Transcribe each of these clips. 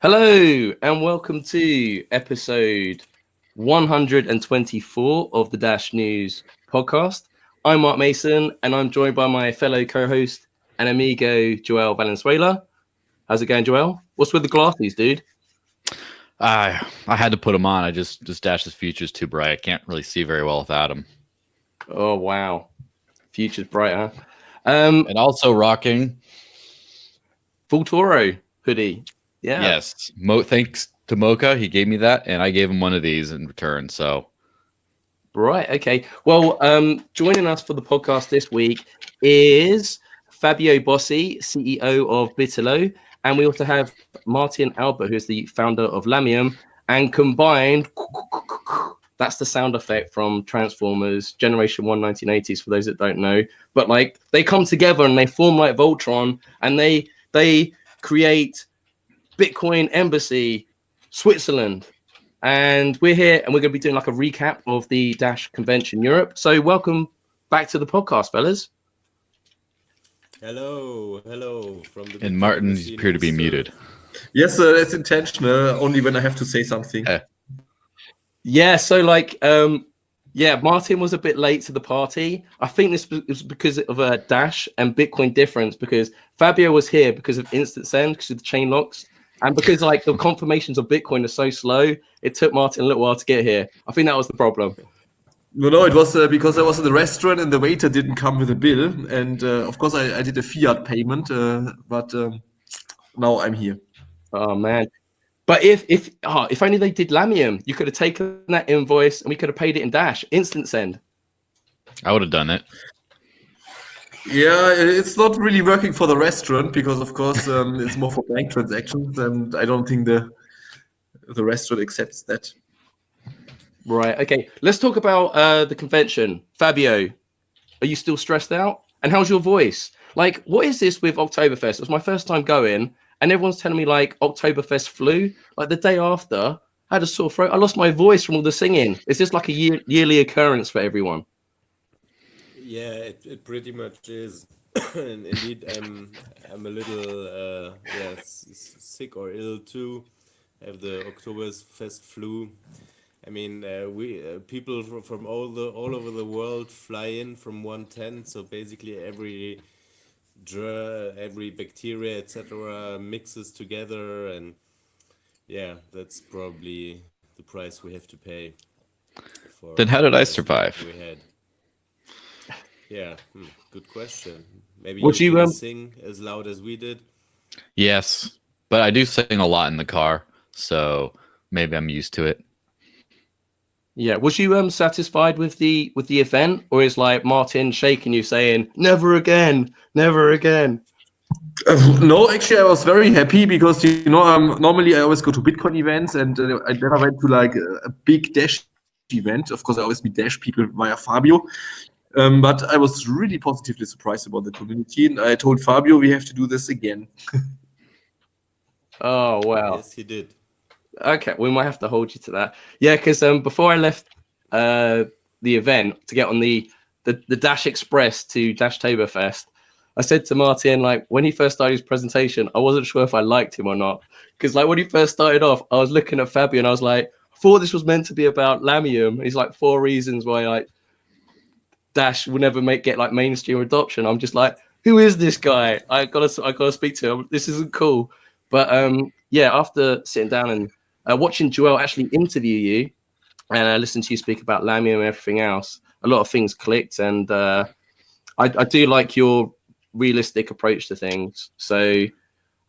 Hello and welcome to episode 124 of the Dash News podcast. I'm Mark Mason and I'm joined by my fellow co-host and amigo Joel Valenzuela. How's it going, Joel? What's with the glasses, dude? I had to put them on. I just Dash's future's too bright. I can't really see very well without them. Oh wow, future's bright, huh? And also rocking Full Toro hoodie. Yeah. Yes. Thanks to Mocha, he gave me that, and I gave him one of these in return. So Right. Okay. Well, joining us for the podcast this week is Fabio Bossi, CEO of Bitterlo, and we also have Martin Albert, who is the founder of Lamium. And combined, that's the sound effect from Transformers Generation 1 1980s, for those that don't know. But like they come together and they form like Voltron, and they create Bitcoin Embassy Switzerland. And we're here and we're going to be doing like a recap of the Dash Convention Europe. So welcome back to the podcast, fellas. Hello. From the and Martin appeared to be muted. Yes, that's intentional. Only when I have to say something. Yeah. So like, Martin was a bit late to the party. I think this was because of a Dash and Bitcoin difference, because Fabio was here because of instant send, because of the chain locks. And because like the confirmations of Bitcoin are so slow, it took Martin a little while to get here. I think that was the problem. No, it was because I was in the restaurant and the waiter didn't come with a bill. And of course, I did a fiat payment, but now I'm here. Oh, man. But if only they did Lamium, you could have taken that invoice and we could have paid it in Dash, instant send. I would have done it. Yeah, it's not really working for the restaurant because, of course, it's more for bank transactions, and I don't think the restaurant accepts that. Right. Okay. Let's talk about the convention. Fabio, are you still stressed out? And how's your voice? Like, what is this with Oktoberfest? It was my first time going, and everyone's telling me like Oktoberfest flu. Like the day after, I had a sore throat. I lost my voice from all the singing. Is this like a yearly occurrence for everyone? Yeah, it pretty much is. And indeed, I'm a little sick or ill too. I have the Oktoberfest flu. I mean, we people from all over the world fly in from 110. So basically, every bacteria, etc., mixes together, and yeah, that's probably the price we have to pay. Then how did I survive? We had. Yeah, good question. Maybe Would you you, didn't sing as loud as we did. Yes, but I do sing a lot in the car, so maybe I'm used to it. Yeah. Was you satisfied with the event, or is like Martin shaking you saying never again, never again? No, actually, I was very happy because normally I always go to Bitcoin events, and I never went to like a big Dash event. Of course, I always meet Dash people via Fabio. But I was really positively surprised about the community, and I told Fabio we have to do this again. Oh wow. Yes, he did. Okay, we might have to hold you to that. Yeah, because before I left the event to get on the Dash Express to Dash Oktoberfest, I said to Martin, like, when he first started his presentation, I wasn't sure if I liked him or not. Because like when he first started off, I was looking at Fabio and I was like, I thought this was meant to be about Lamium. And he's like 4 reasons why like Dash will never get like mainstream adoption. I'm just like, who is this guy? I gotta speak to him. This isn't cool. But after sitting down and watching Joel actually interview you and listening to you speak about Lamium and everything else, a lot of things clicked, and I do like your realistic approach to things. So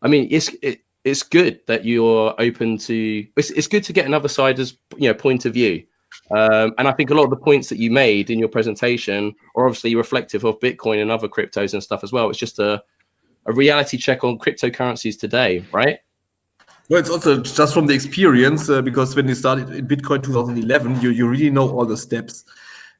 I mean, it's good that you're open to. It's good to get another sider's point of view. And I think a lot of the points that you made in your presentation are obviously reflective of Bitcoin and other cryptos and stuff as well. It's just a reality check on cryptocurrencies today, right? Well, it's also just from the experience, because when you started in Bitcoin 2011, you really know all the steps.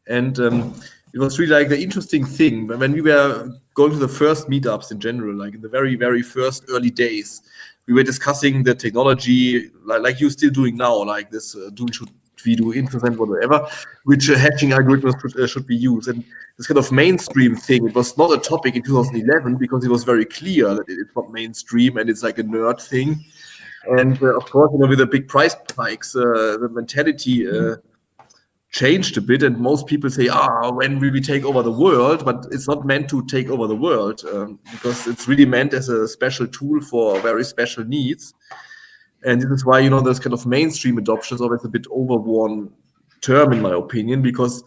And it was really like the interesting thing when we were going to the first meetups in general, like in the very, very first early days, we were discussing the technology like you're still doing now, like this should we do implement whatever, which hatching algorithms should be used. And this kind of mainstream thing, it was not a topic in 2011 because it was very clear that it's not mainstream and it's like a nerd thing. And of course, with the big price spikes, the mentality changed a bit, and most people say, when will we take over the world? But it's not meant to take over the world, because it's really meant as a special tool for very special needs. And this is why, this kind of mainstream adoption is always a bit overworn term, in my opinion, because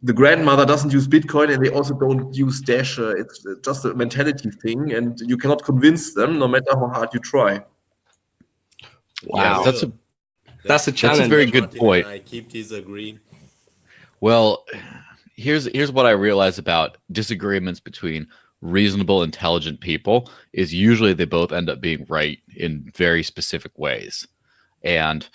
the grandmother doesn't use Bitcoin and they also don't use Dash. It's just a mentality thing, and you cannot convince them, no matter how hard you try. Wow, Yeah, that's a challenge. That's a very good point. I keep disagreeing. Well, here's what I realize about disagreements between reasonable, intelligent people is usually they both end up being right in very specific ways. And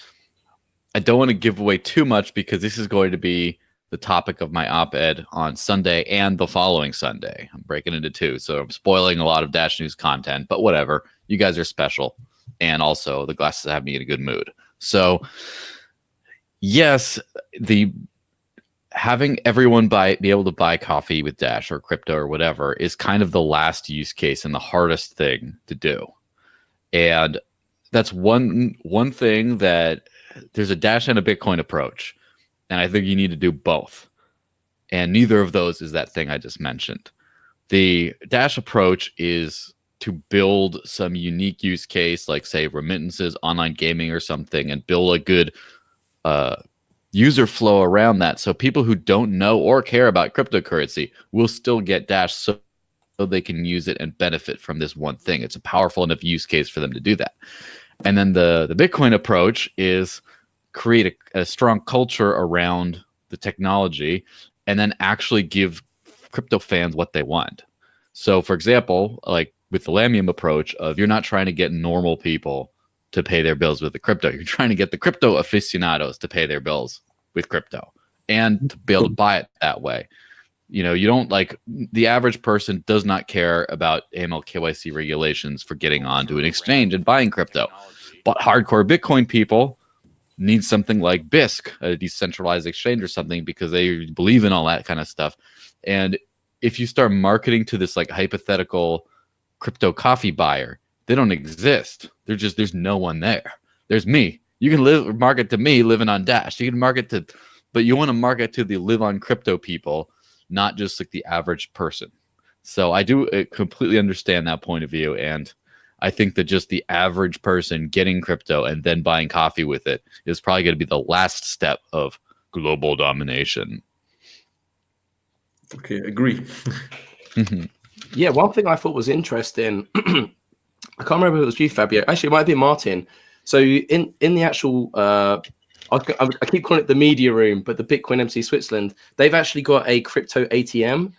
I don't want to give away too much because this is going to be the topic of my op-ed on Sunday and the following Sunday. I'm breaking into two, so I'm spoiling a lot of Dash News content, but whatever. You guys are special. And also, the glasses have me in a good mood. So, yes, having everyone be able to buy coffee with Dash or crypto or whatever is kind of the last use case and the hardest thing to do. And that's one thing that there's a Dash and a Bitcoin approach. And I think you need to do both. And neither of those is that thing I just mentioned. The Dash approach is to build some unique use case, like say remittances, online gaming or something, and build a good user flow around that. So people who don't know or care about cryptocurrency will still get Dash so they can use it and benefit from this one thing. It's a powerful enough use case for them to do that. And then the Bitcoin approach is create a strong culture around the technology and then actually give crypto fans what they want. So for example, like with the Lamium approach of you're not trying to get normal people to pay their bills with the crypto. You're trying to get the crypto aficionados to pay their bills with crypto and to be able to buy it that way. You don't the average person does not care about AML KYC regulations for getting onto an exchange and buying crypto. But hardcore Bitcoin people need something like BISC, a decentralized exchange or something, because they believe in all that kind of stuff. And if you start marketing to this hypothetical crypto coffee buyer, they don't exist. There's no one there. There's me. You can market to me living on Dash. You can market to, but you want to market to the live on crypto people, not just the average person. So I do completely understand that point of view. And I think that just the average person getting crypto and then buying coffee with it is probably going to be the last step of global domination. Okay, agree. Yeah, one thing I thought was interesting, I can't remember if it was you, Fabio. Actually, it might be Martin. So in the actual, I keep calling it the media room, but the Bitcoin MC Switzerland, they've actually got a crypto ATM.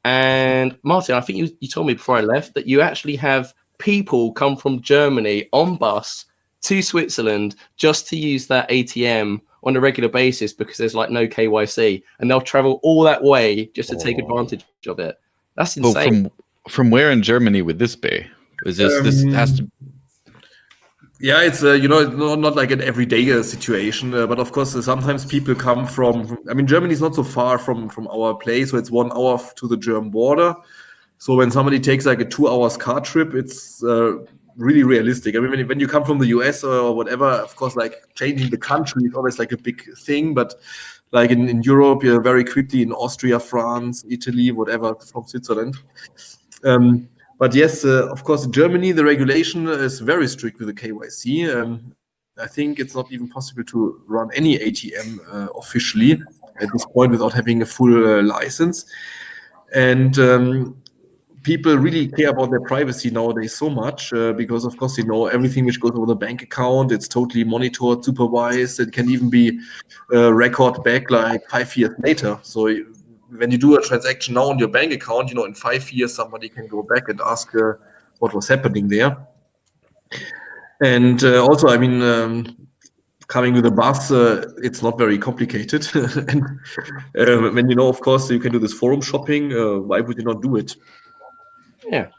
And Martin, I think you told me before I left that you actually have people come from Germany on bus to Switzerland just to use that ATM on a regular basis because there's no KYC, and they'll travel all that way just to take advantage of it. That's insane. Well, from where in Germany would this be? Is this has to? Yeah, it's not like an everyday situation, but of course sometimes people come from. I mean, Germany is not so far from our place, so it's 1 hour to the German border. So when somebody takes a 2 hours car trip, it's really realistic. I mean, when you come from the US or whatever, of course, changing the country is always a big thing. But in Europe, you're very quickly in Austria, France, Italy, whatever, from Switzerland. But yes, of course, in Germany, the regulation is very strict with the KYC. I think it's not even possible to run any ATM officially at this point without having a full license. And people really care about their privacy nowadays so much because, of course, everything which goes over the bank account, it's totally monitored, supervised. It can even be record back 5 years later. So when you do a transaction now on your bank account, in 5 years, somebody can go back and ask what was happening there. And also, I mean, coming with a bus, it's not very complicated. And when of course, you can do this forum shopping, why would you not do it? Yeah.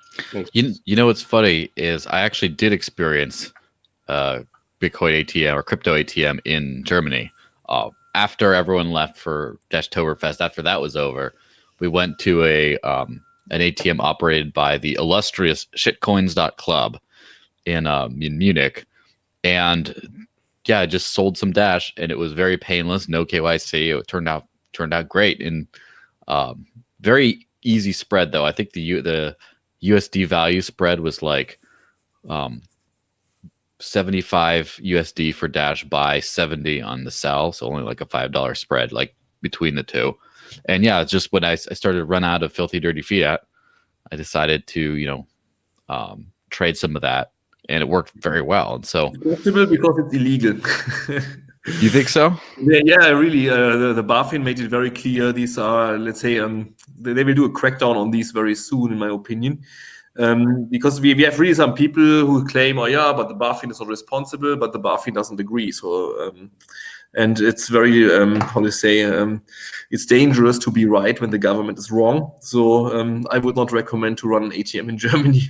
You know what's funny is I actually did experience Bitcoin ATM or crypto ATM in Germany. After everyone left for Dashtoberfest, after that was over, we went to an ATM operated by the illustrious shitcoins.club in Munich. And yeah, I just sold some Dash, and it was very painless, no KYC. It turned out great, and very easy spread though. I think the USD value spread was like 75 USD for Dash buy, 70 on the sell, so only like a $5 spread like between the two. And yeah, just when I started to run out of filthy dirty fiat, I decided to trade some of that, and it worked very well. And so, Possible because it's illegal. you think so? Yeah, really. The BaFin made it very clear. These are, let's say, they will do a crackdown on these very soon, in my opinion. Because we have really some people who claim, oh yeah, but the BaFin is not responsible, but the BaFin doesn't agree. So, and it's very, how to say, it's dangerous to be right when the government is wrong. So I would not recommend to run an ATM in Germany.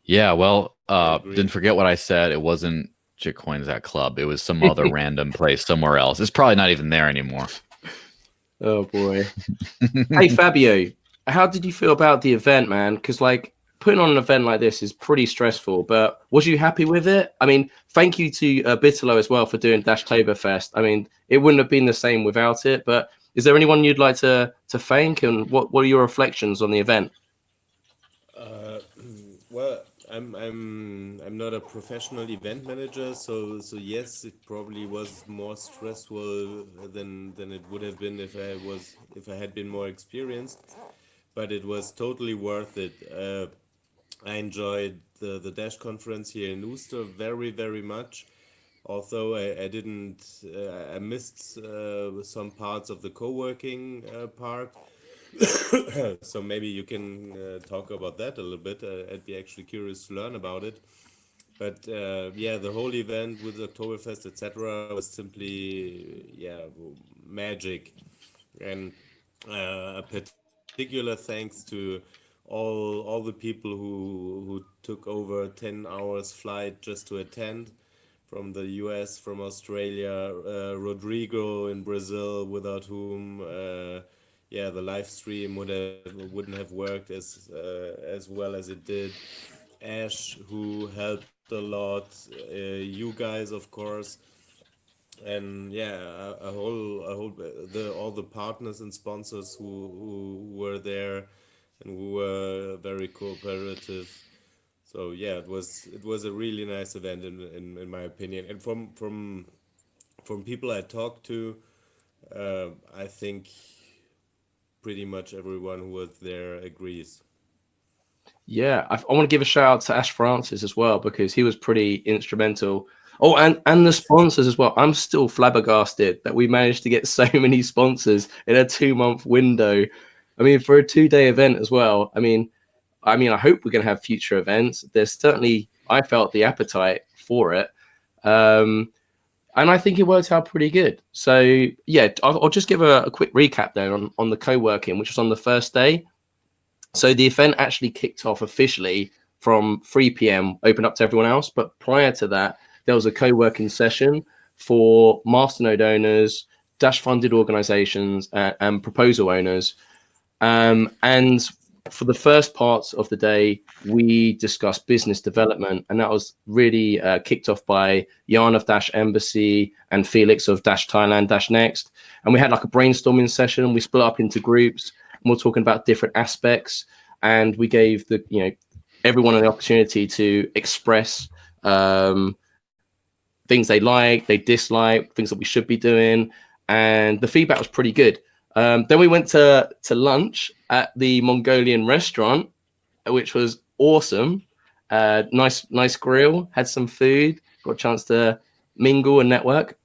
Yeah, well, didn't forget what I said. It wasn't Shitcoins.club. It was some other random place somewhere else. It's probably not even there anymore. Oh boy. Hey Fabio, how did you feel about the event, man? Because like putting on an event like this is pretty stressful, but was you happy with it? I mean, thank you to Bitterlo as well for doing Dashtoberfest. I mean, it wouldn't have been the same without it, but is there anyone you'd like to thank, and what are your reflections on the event? Well, I'm not a professional event manager, so yes, it probably was more stressful than it would have been if I had been more experienced, but it was totally worth it. I enjoyed the Dash conference here in Uster very, very much. Although I didn't, I missed some parts of the co-working part. So maybe you can talk about that a little bit. I'd be actually curious to learn about it. But yeah, the whole event with Oktoberfest, etc., was simply magic, and a particular thanks to all the people who took over 10 hours flight just to attend, from the US, from Australia, Rodrigo in Brazil, without whom the live stream wouldn't have worked as well as it did. Ash, who helped a lot, you guys, of course, and all the partners and sponsors who were there and who were very cooperative. So yeah, it was a really nice event in my opinion, and from people I talked to, I think pretty much everyone who was there agrees. Yeah, I want to give a shout out to Ash Francis as well, because he was pretty instrumental. Oh, and the sponsors as well. I'm still flabbergasted that we managed to get so many sponsors in a 2-month window. I mean, for a 2-day event as well. I mean, I hope we're going to have future events. There's certainly, I felt the appetite for it. And I think it worked out pretty good. So yeah, I'll just give a quick recap there on the co-working, which was on the first day. So the event actually kicked off officially from 3 p.m, opened up to everyone else. But prior to that, there was a co-working session for masternode owners, Dash funded organizations, and proposal owners. And for the first parts of the day, we discussed business development, and that was really kicked off by Jan of Dash Embassy and Felix of Dash Thailand, Dash Next. And we had like a brainstorming session. We split up into groups, and we're talking about different aspects. And we gave everyone an opportunity to express things they like, they dislike, things that we should be doing. And the feedback was pretty good. Then we went to lunch at the Mongolian restaurant, which was awesome. Nice grill, had some food, got a chance to mingle and network.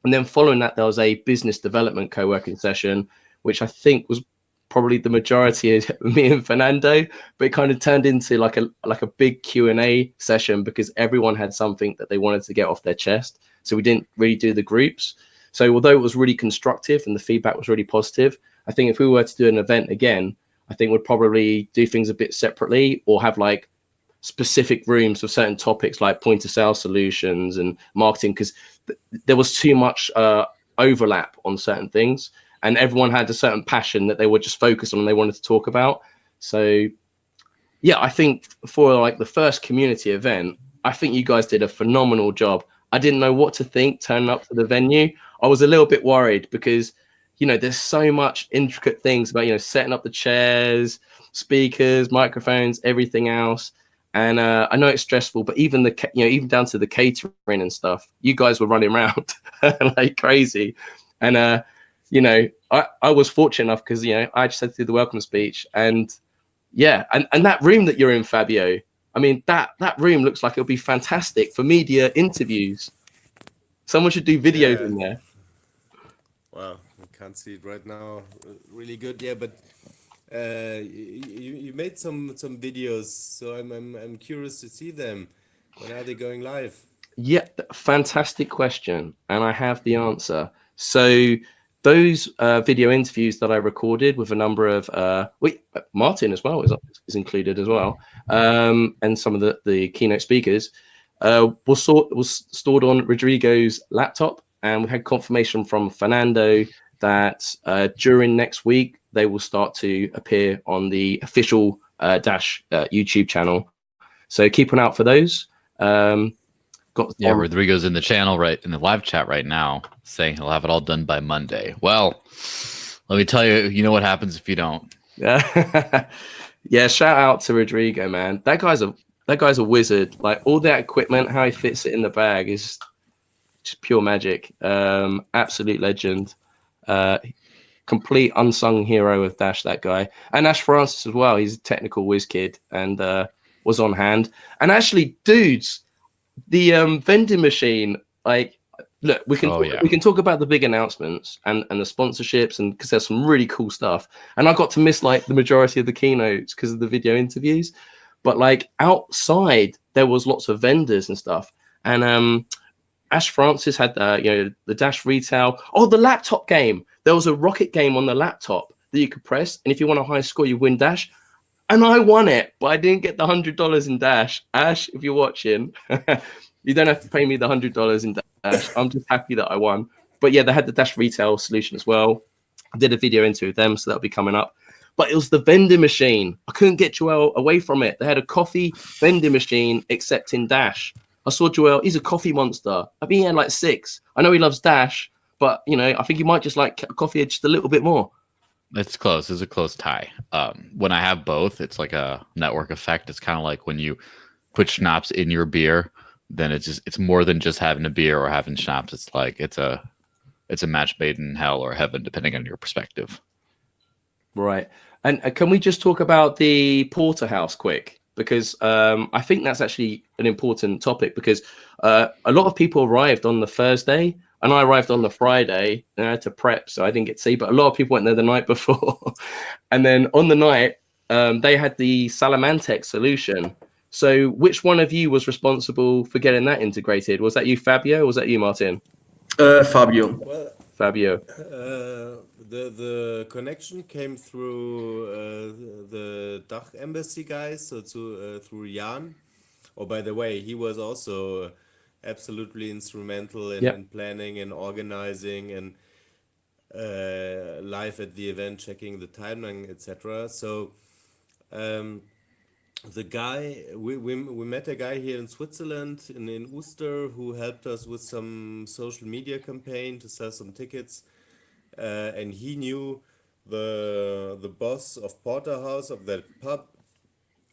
And then following that, there was a business development co-working session, which I think was probably the majority of me and Fernando, but it kind of turned into like a big Q&A session because everyone had something that they wanted to get off their chest. So we didn't really do the groups. So although it was really constructive and the feedback was really positive, I think if we were to do an event again, I think we'd probably do things a bit separately, or have like specific rooms for certain topics like point of sale solutions and marketing, because there was too much overlap on certain things, and everyone had a certain passion that they were just focused on and they wanted to talk about. So yeah, I think for like the first community event, I think you guys did a phenomenal job. I didn't know what to think turning up to the venue. I was a little bit worried because, there's so much intricate things about, setting up the chairs, speakers, microphones, everything else. And I know it's stressful, but even even down to the catering and stuff, you guys were running around like crazy. And, I was fortunate enough because, I just had to do the welcome speech. And yeah, and that room that you're in, Fabio, I mean, that room looks like it'll be fantastic for media interviews. Someone should do videos in there. Wow, I can't see it right now. Really good, yeah. But you made some videos, so I'm curious to see them. When are they going live? Yeah, fantastic question, and I have the answer. So those video interviews that I recorded with a number of Martin as well is included as well, and some of the keynote speakers was stored on Rodrigo's laptop, and we had confirmation from Fernando that during next week they will start to appear on the official Dash YouTube channel. So keep an eye out for those. Rodrigo's in the channel in the live chat right now saying he'll have it all done by Monday. Well, let me tell you, you know what happens if you don't. Yeah. Yeah, shout out to Rodrigo, man. That guy's a wizard. Like all that equipment, how he fits it in the bag is just pure magic. Absolute legend. Complete unsung hero of Dash, that guy. And Ash Francis as well. He's a technical whiz kid and was on hand. And actually, dudes, the vending machine, like, look, we can talk about the big announcements and the sponsorships, and because there's some really cool stuff. And I got to miss like the majority of the keynotes because of the video interviews, but like outside there was lots of vendors and stuff. And Ash Francis had the Dash retail. Oh, the laptop game. There was a rocket game on the laptop that you could press, and if you want a high score, you win Dash. And I won it, but I didn't get the $100 in Dash. Ash, if you're watching, you don't have to pay me the $100 in Dash. I'm just happy that I won. But yeah, they had the Dash retail solution as well. I did a video into them, so that'll be coming up. But it was the vending machine. I couldn't get Joel away from it. They had a coffee vending machine, except in Dash. I saw Joel. He's a coffee monster. I mean, he had like 6. I know he loves Dash, but I think he might just like coffee just a little bit more. It's close. It's a close tie. When I have both, it's like a network effect. It's kind of like when you put schnapps in your beer, then it's more than just having a beer or having schnapps. It's like it's a match made in hell or heaven, depending on your perspective. Right. And can we just talk about the porterhouse quick? Because I think that's actually an important topic, because a lot of people arrived on the Thursday. And I arrived on the Friday and I had to prep, so I didn't get to see. But a lot of people went there the night before. And then on the night, they had the Salamantec solution. So which one of you was responsible for getting that integrated? Was that you, Fabio, or was that you, Martin? Fabio. Well, Fabio. The connection came through the Dach embassy guys, so through Jan. Oh, by the way, he was also absolutely instrumental in planning and organizing and live at the event, checking the timeline, etc. So the guy, we met a guy here in Switzerland in Uster who helped us with some social media campaign to sell some tickets, and he knew the boss of Porterhouse, of that pub.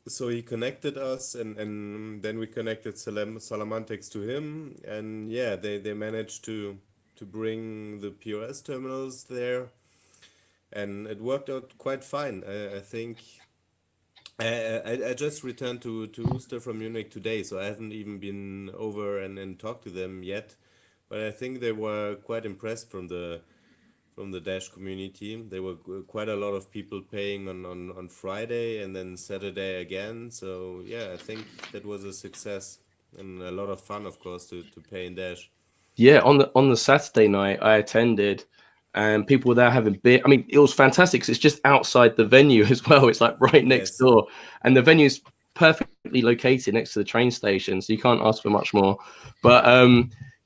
So he connected us, and then we connected Salamantecs to him, and yeah, they managed to bring the POS terminals there, and it worked out quite fine. I think I just returned to Uster from Munich today, so I haven't even been over and talked to them yet, but I think they were quite impressed from the Dash community. There were quite a lot of people paying on Friday and then Saturday again. So yeah, I think that was a success and a lot of fun, of course, to pay in Dash. Yeah, on the Saturday night I attended, and people were there having beer. I mean, it was fantastic because it's just outside the venue as well. It's like right next door, and the venue's perfectly located next to the train station, so you can't ask for much more. But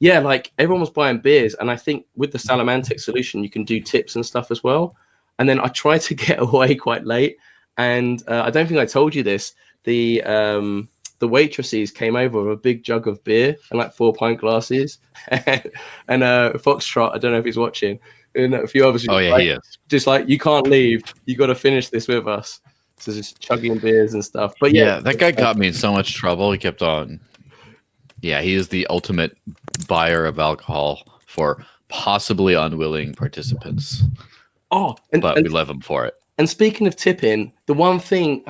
yeah, like everyone was buying beers, and I think with the Salamantec solution, you can do tips and stuff as well. And then I tried to get away quite late, and I don't think I told you this. The the waitresses came over with a big jug of beer and like 4 pint glasses, and Foxtrot, I don't know if he's watching, and a few others. Oh yeah, like, he is. just like, you can't leave, you got to finish this with us. So just chugging beers and stuff. But Yeah, that guy got me in so much trouble. He kept on. Yeah, he is the ultimate buyer of alcohol for possibly unwilling participants, but we love him for it. And speaking of tipping, the one thing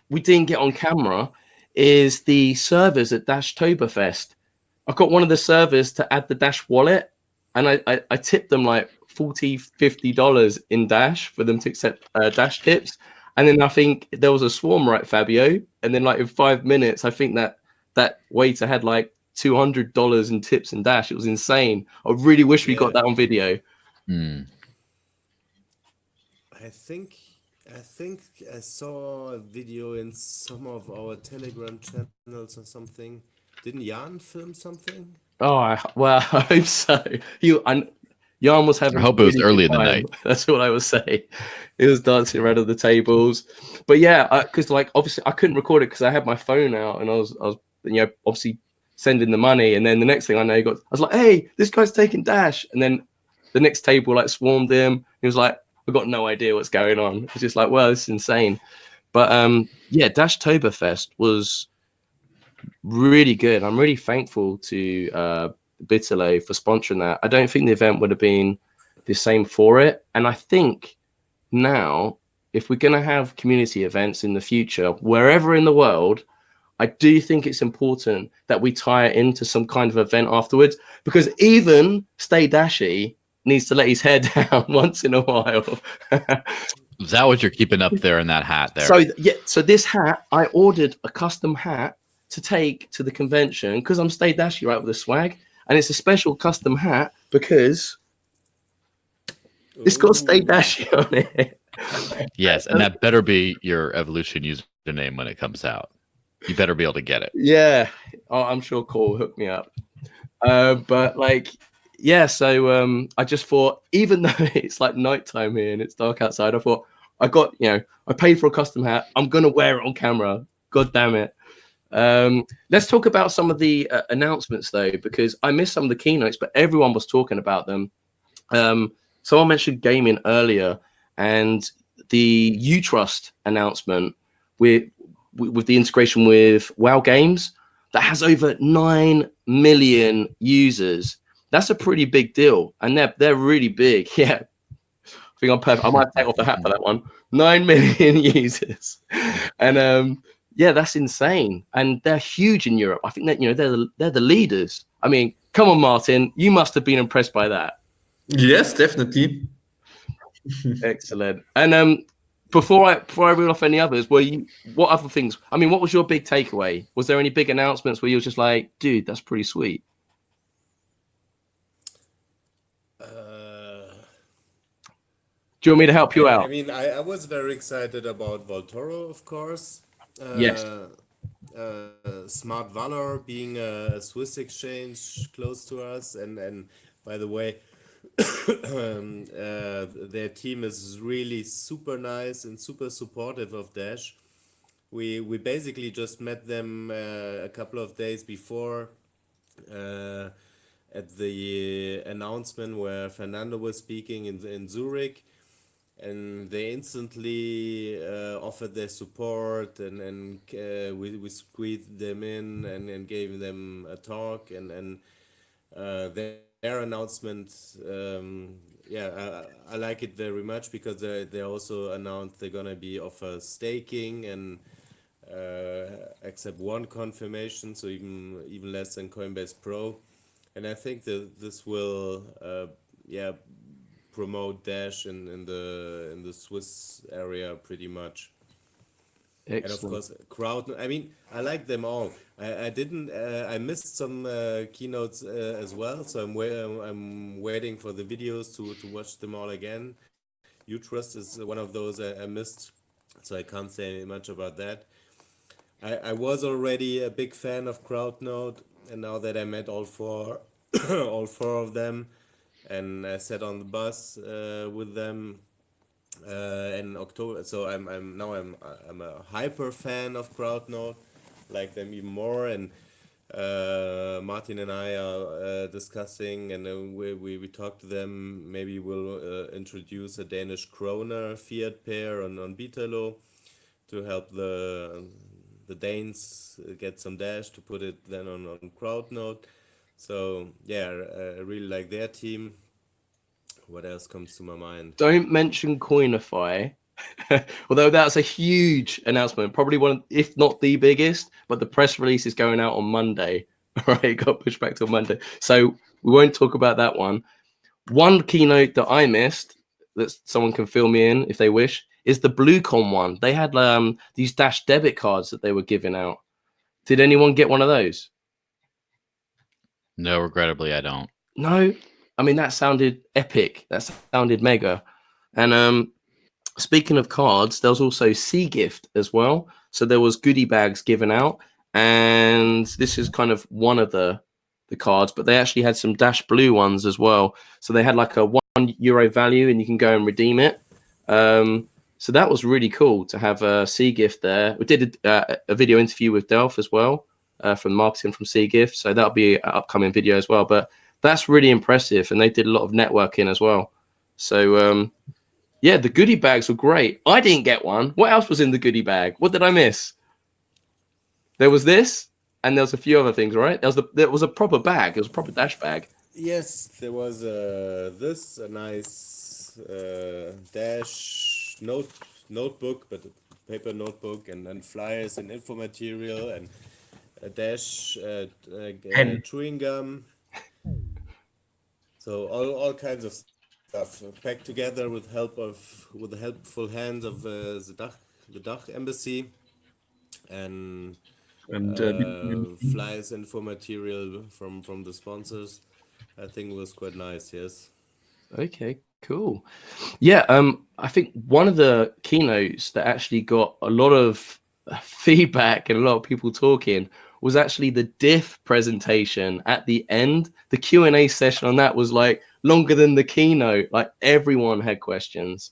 we didn't get on camera is the servers at Dashtoberfest. I got one of the servers to add the Dash wallet, and I tipped them like $40-50 in Dash for them to accept Dash tips. And then I think there was a swarm, right, Fabio? And then like in 5 minutes, I think that waiter had like $200 in tips in Dash. It was insane. I really wish we got that on video. I think I saw a video in some of our Telegram channels or something. Didn't Jan film something? Oh, well, I hope so. Jan was having. I hope it was early in the night. That's what I would say. He was dancing around at the tables, but yeah, because like obviously I couldn't record it because I had my phone out and I was obviously sending the money, and then the next thing I know, I was like, hey, this guy's taking Dash, and then the next table like swarmed him. He was like, I got no idea what's going on. It's just like, well, this is insane. But yeah, Dashtoberfest was really good. I'm really thankful to Bitterlo for sponsoring that. I don't think the event would have been the same for it. And I think now, if we're going to have community events in the future, wherever in the world, I do think it's important that we tie it into some kind of event afterwards, because even Stay Dashy needs to let his hair down once in a while. Is that what you're keeping up there in that hat there? So yeah, so this hat, I ordered a custom hat to take to the convention because I'm Stay Dashy, right, with the swag, and it's a special custom hat because it's got Stay Dashy on it. Yes, and that better be your Evolution username when it comes out. You better be able to get it. Yeah, I'm sure Cole will hook me up. But like, yeah, so I just thought, even though it's like nighttime here and it's dark outside, I thought I paid for a custom hat. I'm gonna wear it on camera. God damn it. Let's talk about some of the announcements though, because I missed some of the keynotes, but everyone was talking about them. Someone mentioned gaming earlier, and the UTrust announcement with the integration with WoW Games that has over 9 million users. That's a pretty big deal, and they're really big. Yeah, I think I'm perfect. I might take off the hat for that one. 9 million users, and yeah, that's insane, and they're huge in Europe. I think that they're the leaders. I mean, come on, Martin, you must have been impressed by that. Yes, definitely. Excellent. And before I reel off any others, what other things? I mean, what was your big takeaway? Was there any big announcements where you were just like, dude, that's pretty sweet? Do you want me to help you out? I mean, I was very excited about Voltoro, of course. Yes. Smart Valor being a Swiss exchange close to us, and by the way, their team is really super nice and super supportive of Dash. We basically just met them a couple of days before at the announcement where Fernando was speaking in Zurich, and they instantly offered their support, and we squeezed them in and gave them a talk, and their announcement, I like it very much because they also announced they're gonna be offer staking and except one confirmation, so even less than Coinbase Pro, and I think that this will promote Dash in the Swiss area pretty much. Excellent. And of course, crowd. I mean, I like them all. I didn't. I missed some keynotes as well, so I'm waiting for the videos to watch them all again. UTrust is one of those I missed, so I can't say much about that. I was already a big fan of CrowdNode, and now that I met all four of them, and I sat on the bus with them in October. So I'm a hyper fan of CrowdNode. like them even more. And Martin and I are discussing, and we talked to them. Maybe we'll introduce a Danish kroner fiat pair on Bitalo to help the Danes get some Dash to put it then on CrowdNode. So yeah, I really like their team. What else comes to my mind? Don't mention Coinify, although that's a huge announcement, probably one, if not the biggest. But the press release is going out on Monday. All right, it got pushed back till Monday, so we won't talk about that one. One keynote that I missed, that someone can fill me in if they wish, is the BlueCon one. They had these Dash debit cards that they were giving out. Did anyone get one of those? No, regrettably, I don't. No, I mean that sounded epic. That sounded mega. And speaking of cards, there was also C-Gift as well. So there was goodie bags given out, and this is kind of one of the cards, but they actually had some Dash Blue ones as well. So they had like a €1 value, and you can go and redeem it. So that was really cool to have a C-Gift there. We did a video interview with Delph as well, from marketing from C-Gift. So that'll be an upcoming video as well. But that's really impressive, and they did a lot of networking as well. So yeah, the goodie bags were great. I didn't get one. What else was in the goodie bag? What did I miss? There was this, and there was a few other things, right? There was a proper bag. It was a proper Dash bag. Yes, there was a nice Dash notebook, but a paper notebook, and then flyers and info material, and a Dash chewing gum. So all kinds of stuff packed together with the helpful hands of the Dach embassy, and flyers, info material from the sponsors. I think it was quite nice. Yes. Okay, cool. Yeah, I think one of the keynotes that actually got a lot of feedback and a lot of people talking was actually the diff presentation at the end. The Q&A session on that was like longer than the keynote. Like everyone had questions.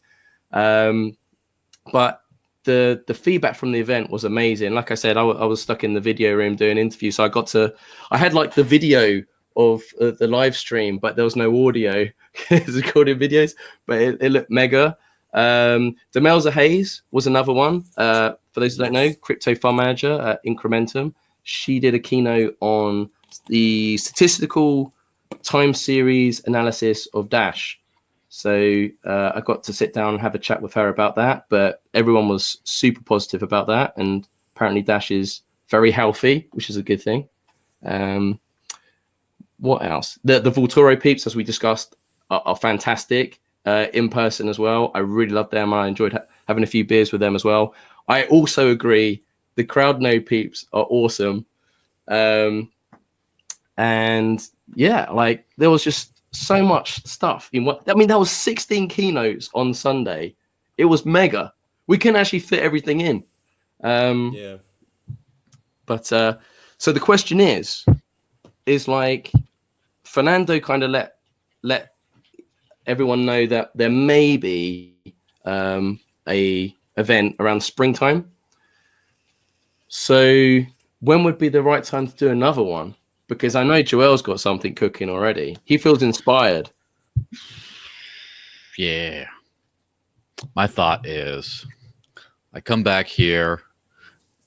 But the feedback from the event was amazing. Like I said, I was stuck in the video room doing interviews, so I had like the video of the live stream, but there was no audio. It's recording videos, but it looked mega. Demelza Hayes was another one. For those who don't know, crypto fund manager at Incrementum. She did a keynote on the statistical time series analysis of Dash. So I got to sit down and have a chat with her about that, but everyone was super positive about that. And apparently Dash is very healthy, which is a good thing. What else? The Vulturo peeps, as we discussed, are fantastic in person as well. I really loved them. I enjoyed having a few beers with them as well. I also agree the CrowdNode peeps are awesome. And yeah, like there was just so much stuff in what I mean. There was 16 keynotes on Sunday. It was mega. We couldn't actually fit everything in. Yeah. But so the question is like Fernando kind of let everyone know that there may be a event around springtime. So when would be the right time to do another one? Because I know Joel's got something cooking already. He feels inspired. Yeah. My thought is I come back here,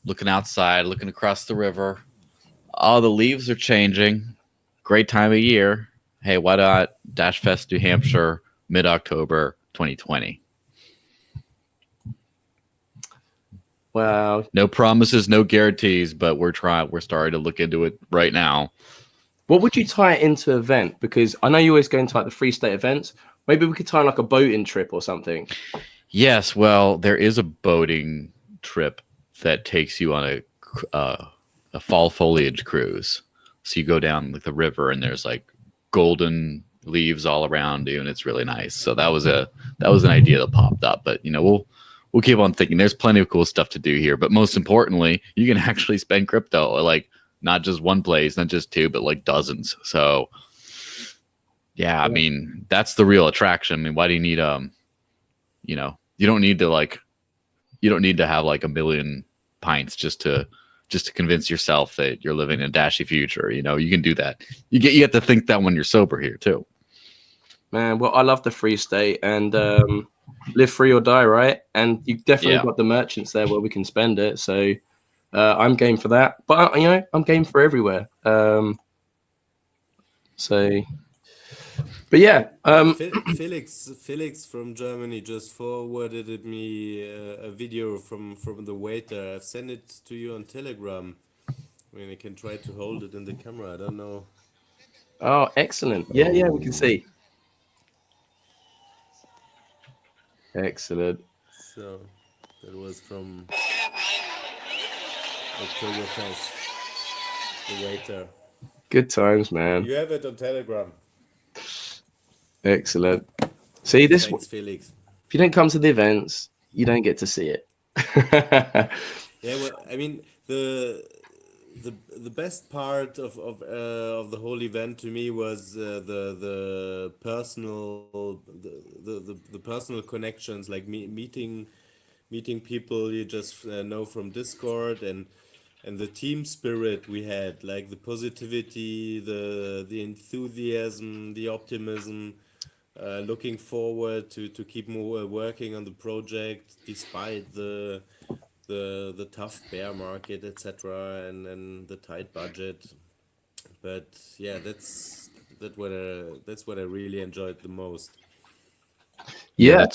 looking outside, looking across the river. All the leaves are changing. Great time of year. Hey, why not Dash Fest New Hampshire, mid-October 2020? Wow. No promises, no guarantees, but we're starting to look into it right now. What would you tie it into an event? Because I know you always go into like the free state events. Maybe we could tie like a boating trip or something. Yes, well, there is a boating trip that takes you on a fall foliage cruise. So you go down like the river, and there's like golden leaves all around you, and it's really nice. So that was an idea that popped up. But we'll keep on thinking. There's plenty of cool stuff to do here, but most importantly, you can actually spend crypto, like not just one place, not just two, but like dozens. So yeah, I mean, that's the real attraction. I mean, why do you need you don't need to have like a million pints just to just to convince yourself that you're living a dashy future. You know, you can do that. You get to think that when you're sober here too. Man, well, I love the free state and live free or die, right? And you definitely got the merchants there where we can spend it. So I'm game for that. But, you know, I'm game for everywhere. But yeah. Felix from Germany just forwarded me a video from the waiter. I've sent it to you on Telegram. I mean, I can try to hold it in the camera. I don't know. Oh, excellent. Yeah, we can see. Excellent. So that was from Oktoberfest. The waiter. Good times, man. You have it on Telegram. Excellent. See this. Thanks, Felix. If you don't come to the events, you don't get to see it. Yeah, well, I mean the best part of the whole event to me was the personal the personal connections, like meeting people you just know from Discord, and the team spirit we had, like the positivity, the enthusiasm, the optimism, looking forward to keep working on the project despite the tough bear market, etc., and the tight budget. But yeah, that's what I really enjoyed the most. Yeah,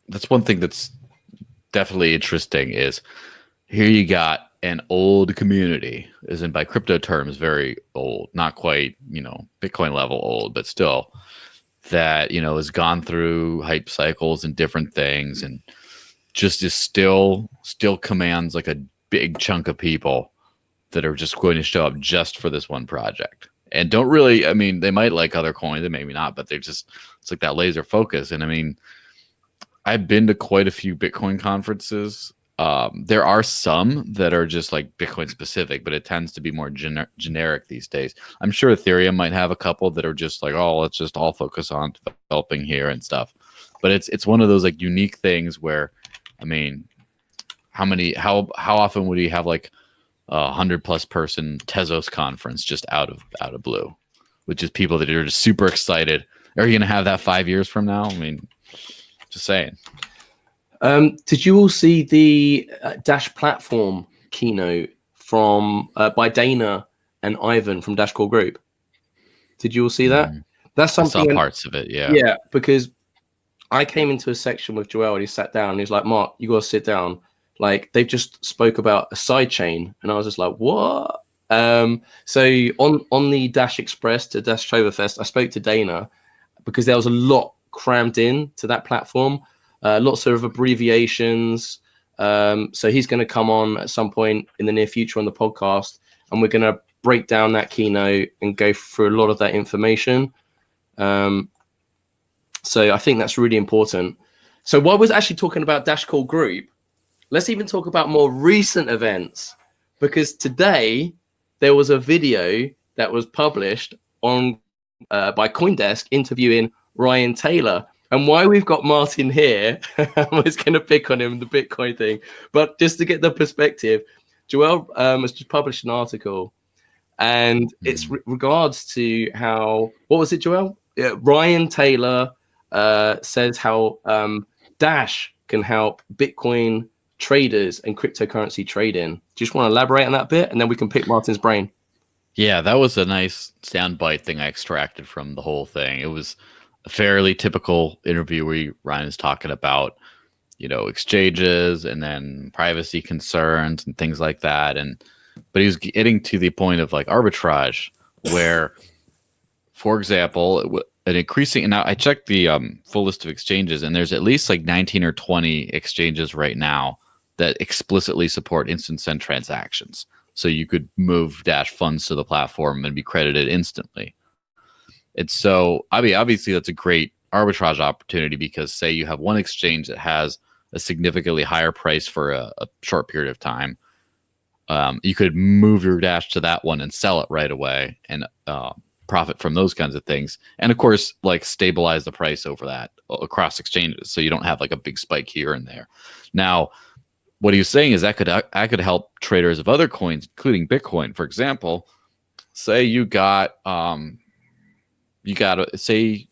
that's one thing that's definitely interesting is here you got an old community, as in by crypto terms, very old, not quite, you know, Bitcoin level old, but still that, you know, has gone through hype cycles and different things and just is still commands like a big chunk of people that are just going to show up just for this one project and don't really, I mean, they might like other coins and maybe not, but they're just, it's like that laser focus. And I mean, I've been to quite a few Bitcoin conferences. There are some that are just like Bitcoin specific, but it tends to be more generic these days. I'm sure Ethereum might have a couple that are just like, oh, let's just all focus on developing here and stuff. But it's one of those like unique things where, I mean, how often would you have like 100+ person Tezos conference just out of blue, which is people that are just super excited. Are you going to have that 5 years from now? I mean, just saying. Did you all see the Dash platform keynote from by Dana and Ivan from Dash Core Group? Did you all see that? That's something. I saw parts of it, yeah. Yeah, because I came into a section with Joel and he sat down and he's like, Mark, you got to sit down. Like, they've just spoke about a side chain. And I was just like, what? So on the Dash Express to Dash Oktoberfest, I spoke to Dana because there was a lot crammed in to that platform. Lots of abbreviations. So he's going to come on at some point in the near future on the podcast, and we're going to break down that keynote and go through a lot of that information. So I think that's really important. So while we're actually talking about Dash Call Group, let's even talk about more recent events, because today there was a video that was published on by CoinDesk interviewing Ryan Taylor. And why we've got Martin here, I was going to pick on him, the Bitcoin thing, but just to get the perspective, Joel has just published an article, and it's regards to how, what was it, Joel? Ryan Taylor says how Dash can help Bitcoin traders and cryptocurrency trading. Do you just want to elaborate on that bit, and then we can pick Martin's brain? Yeah, that was a nice soundbite thing I extracted from the whole thing. It was a fairly typical interview where Ryan is talking about, you know, exchanges and then privacy concerns and things like that. But he was getting to the point of like arbitrage, where, for example, an increasing, and now I checked the full list of exchanges, and there's at least like 19 or 20 exchanges right now that explicitly support instant send transactions. So you could move Dash funds to the platform and be credited instantly. And so, I mean, obviously that's a great arbitrage opportunity, because say you have one exchange that has a significantly higher price for a short period of time, you could move your Dash to that one and sell it right away and profit from those kinds of things. And of course, like stabilize the price over that across exchanges, so you don't have like a big spike here and there. Now, what he was saying is that I could help traders of other coins, including Bitcoin. For example, say you got say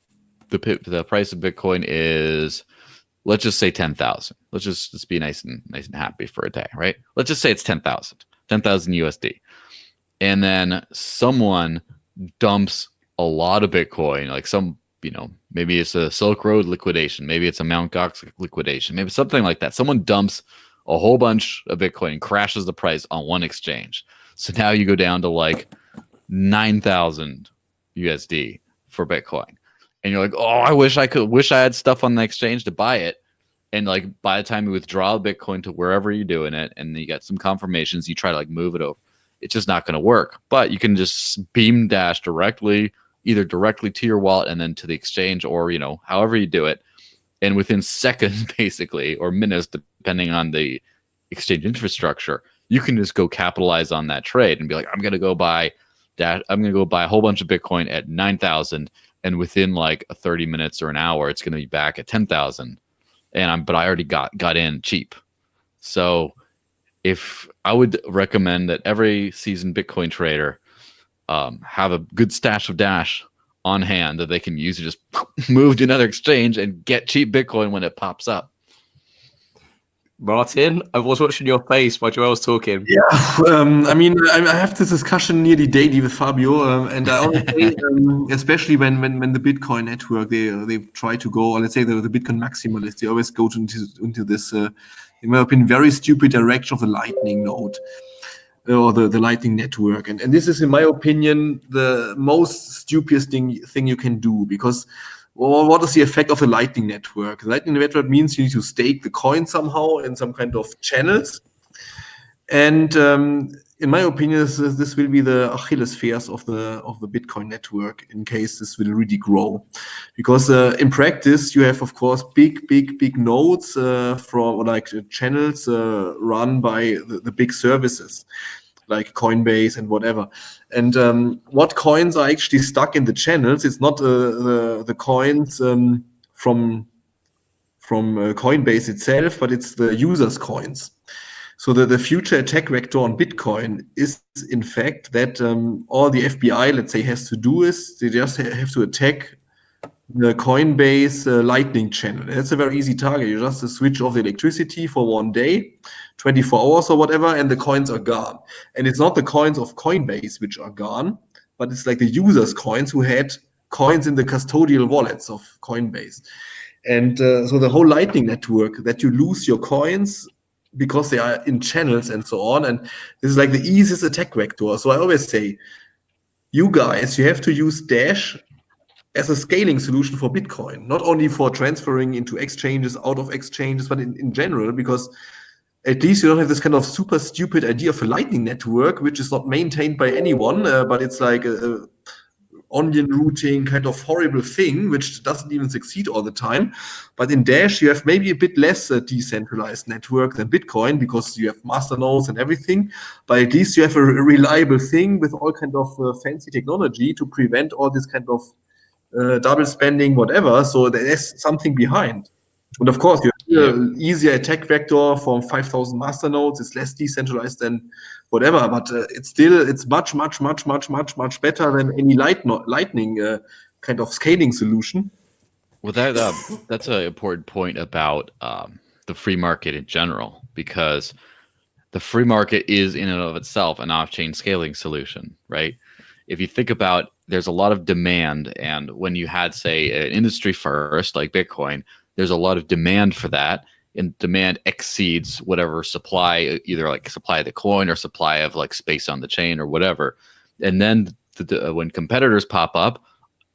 the price of Bitcoin is, let's just say 10,000. Let's be nice and happy for a day, right? Let's just say it's 10,000 USD, and then someone dumps a lot of Bitcoin, like maybe it's a Silk Road liquidation, maybe it's a Mt. Gox liquidation, maybe something like that. Someone dumps a whole bunch of Bitcoin and crashes the price on one exchange. So now you go down to like 9,000 USD for Bitcoin. And you're like, oh, I wish I had stuff on the exchange to buy it. And like by the time you withdraw Bitcoin to wherever you're doing it, and you get some confirmations, you try to like move it over. It's just not going to work. But you can just beam Dash either directly to your wallet and then to the exchange, or however you do it. And within seconds, basically, or minutes, depending on the exchange infrastructure, you can just go capitalize on that trade and be like, I'm going to go buy a whole bunch of Bitcoin at 9,000. And within like 30 minutes or an hour, it's going to be back at 10,000. But I already got in cheap. So if I would recommend that every seasoned Bitcoin trader have a good stash of Dash on hand that they can use to just move to another exchange and get cheap Bitcoin when it pops up. Martin, I was watching your face while Joel was talking. Yeah, I mean, I have this discussion nearly daily with Fabio, and I always say, especially when the Bitcoin network they try to go, or let's say the Bitcoin maximalists, they always go into this, in my opinion, very stupid direction of the Lightning node. Or the Lightning network, and this is, in my opinion, the most stupidest thing you can do, because what is the effect of the Lightning network? The Lightning network means you need to stake the coin somehow in some kind of channels, and in my opinion, this will be the Achilles heels of the Bitcoin network in case this will really grow, because in practice you have, of course, big nodes from like channels run by the big services like Coinbase and whatever. And what coins are actually stuck in the channels? It's not the coins from Coinbase itself, but it's the users' coins. So the future attack vector on Bitcoin is, in fact, that all the FBI, let's say, has to do is they just have to attack the Coinbase Lightning channel. That's a very easy target. You just switch off the electricity for one day, 24 hours or whatever, and the coins are gone. And it's not the coins of Coinbase which are gone, but it's like the users' coins who had coins in the custodial wallets of Coinbase. And so the whole Lightning network, that you lose your coins because they are in channels and so on. And this is like the easiest attack vector. So I always say, you guys, you have to use Dash as a scaling solution for Bitcoin, not only for transferring into exchanges, out of exchanges, but in general, because at least you don't have this kind of super stupid idea of a Lightning network, which is not maintained by anyone, but it's like a onion routing kind of horrible thing, which doesn't even succeed all the time. But in Dash, you have maybe a bit less decentralized network than Bitcoin, because you have master nodes and everything. But at least you have a reliable thing with all kind of fancy technology to prevent all this kind of double spending, whatever. So there's something behind. And of course, you have an easier attack vector from 5,000 master nodes. It's less decentralized than whatever, but it's much better than any Lightning kind of scaling solution. Well, that's an important point about the free market in general, because the free market is in and of itself an off-chain scaling solution, right? If you think about, there's a lot of demand, and when you had, say, an industry first like Bitcoin, there's a lot of demand for that, and demand exceeds whatever supply, either like supply of the coin or supply of like space on the chain or whatever. And then when competitors pop up,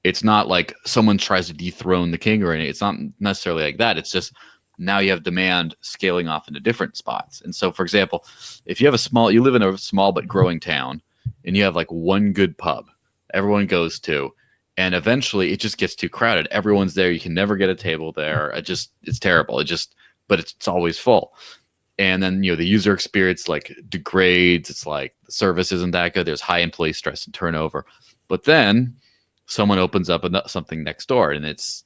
it's not like someone tries to dethrone the king or anything. It's not necessarily like that. It's just now you have demand scaling off into different spots. And so, for example, if you live in a small but growing town, and you have like one good pub everyone goes to, and eventually it just gets too crowded. Everyone's there. You can never get a table there. It's terrible. But it's always full. And then, the user experience like degrades. It's like the service isn't that good. There's high employee stress and turnover. But then someone opens up something next door, and it's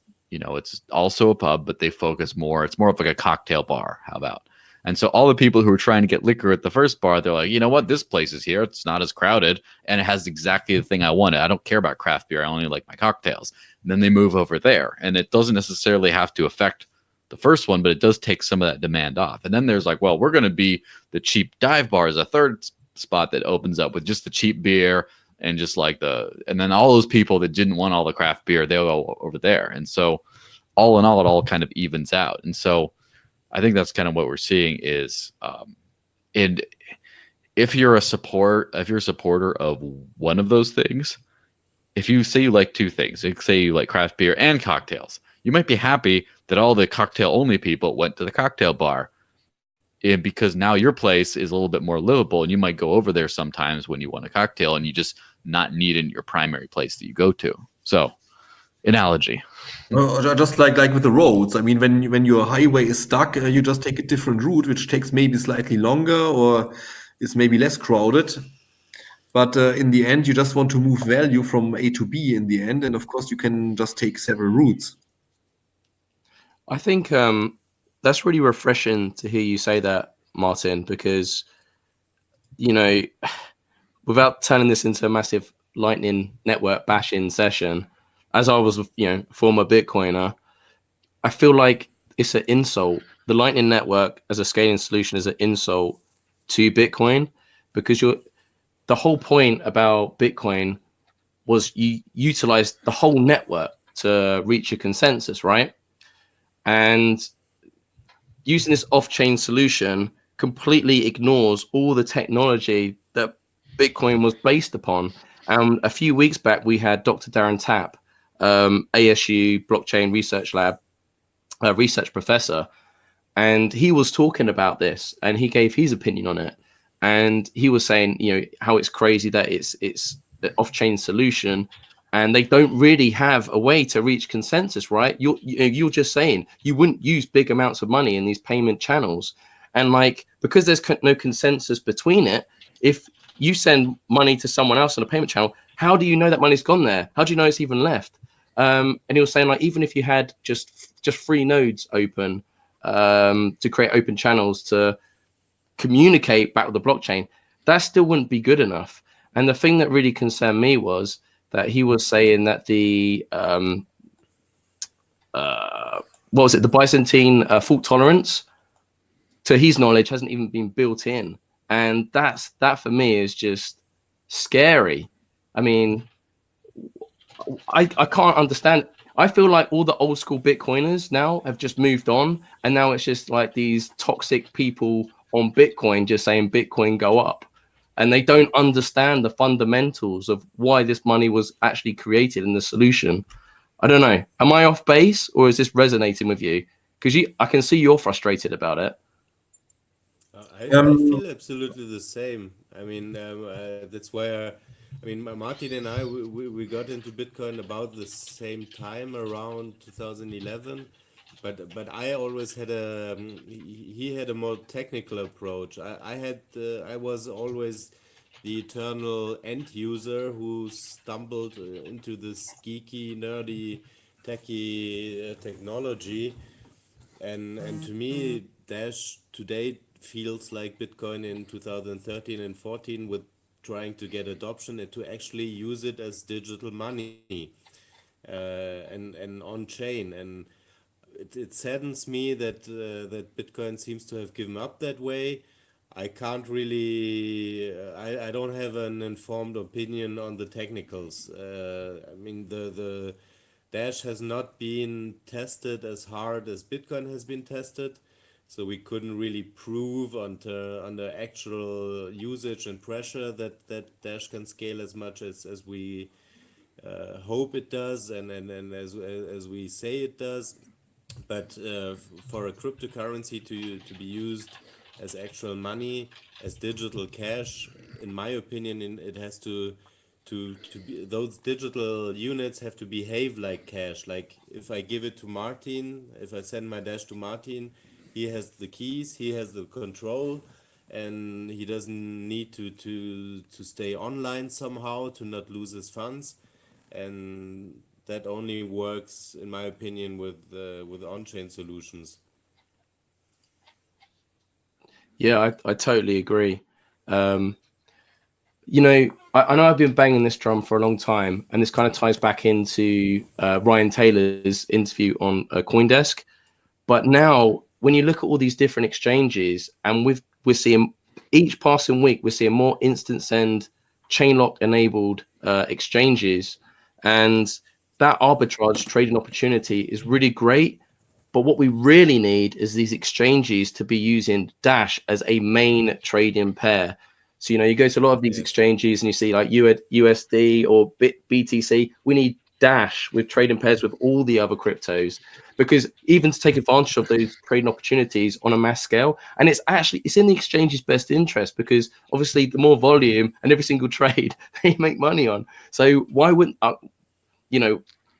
also a pub, but they focus more. It's more of like a cocktail bar. How about? And so all the people who were trying to get liquor at the first bar, they're like, you know what, this place is here. It's not as crowded, and it has exactly the thing I wanted. I don't care about craft beer. I only like my cocktails. And then they move over there, and it doesn't necessarily have to affect the first one, but it does take some of that demand off. And then there's like, well, we're going to be the cheap dive bar as a third spot that opens up with just the cheap beer and just like and then all those people that didn't want all the craft beer, they'll go over there. And so all in all, it all kind of evens out. And so I think that's kind of what we're seeing is, and if you're a supporter of one of those things, if you say you like two things, like say you like craft beer and cocktails, you might be happy that all the cocktail only people went to the cocktail bar. And because now your place is a little bit more livable, and you might go over there sometimes when you want a cocktail and you just not need it in your primary place that you go to. So, analogy. Just like with the roads. I mean, when your highway is stuck, you just take a different route, which takes maybe slightly longer or is maybe less crowded. But in the end, you just want to move value from A to B in the end. And of course, you can just take several routes. I think that's really refreshing to hear you say that, Martin, because, you know, without turning this into a massive Lightning Network bashing session, as I was, former Bitcoiner, I feel like it's an insult. The Lightning Network as a scaling solution is an insult to Bitcoin, because the whole point about Bitcoin was you utilized the whole network to reach a consensus, right? And using this off-chain solution completely ignores all the technology that Bitcoin was based upon. A few weeks back, we had Dr. Darren Tapp, ASU Blockchain Research Lab research professor, and he was talking about this, and he gave his opinion on it. And he was saying, how it's crazy that it's the off-chain solution, and they don't really have a way to reach consensus, right? You're just saying you wouldn't use big amounts of money in these payment channels, and like, because there's no consensus between it, if you send money to someone else on a payment channel, how do you know that money's gone there? How do you know it's even left? And he was saying, like, even if you had just 3 nodes open to create open channels to communicate back with the blockchain, that still wouldn't be good enough. And the thing that really concerned me was that he was saying that the the Byzantine fault tolerance, to his knowledge, hasn't even been built in. And that for me is just scary. I mean, I can't understand. I feel like all the old school Bitcoiners now have just moved on, and now it's just like these toxic people on Bitcoin just saying Bitcoin go up, and they don't understand the fundamentals of why this money was actually created and the solution. I don't know. Am I off base, or is this resonating with you? Because I can see you're frustrated about it. I feel absolutely the same. I mean, that's why Martin and I, we got into Bitcoin about the same time, around 2011. But I always had he had a more technical approach. I was always the eternal end user who stumbled into this geeky, nerdy, techie technology. And to me, Dash today feels like Bitcoin in 2013 and 14, with trying to get adoption and to actually use it as digital money and on chain. And it saddens me that that Bitcoin seems to have given up that way. I can't really, I don't have an informed opinion on the technicals. I mean, the Dash has not been tested as hard as Bitcoin has been tested, so we couldn't really prove under actual usage and pressure that Dash can scale as much as we hope it does, and as we say it does. But for a cryptocurrency to be used as actual money, as digital cash, in my opinion, it has to be, those digital units have to behave like cash. Like if I give it to Martin, if I send my Dash to Martin, he has the keys, he has the control, and he doesn't need to stay online somehow to not lose his funds. And that only works, in my opinion, with on-chain solutions. Yeah, I totally agree. Um, I know I've been banging this drum for a long time, and this kind of ties back into Ryan Taylor's interview on CoinDesk. But now, when you look at all these different exchanges, and we're seeing each passing week, we're seeing more instant send, chain lock enabled exchanges, and that arbitrage trading opportunity is really great. But what we really need is these exchanges to be using Dash as a main trading pair. So, you go to a lot of these Yes. exchanges and you see like USD or BTC. We need Dash with trading pairs with all the other cryptos, because even to take advantage of those trading opportunities on a mass scale, and it's in the exchange's best interest, because obviously the more volume and every single trade they make money on. So why wouldn't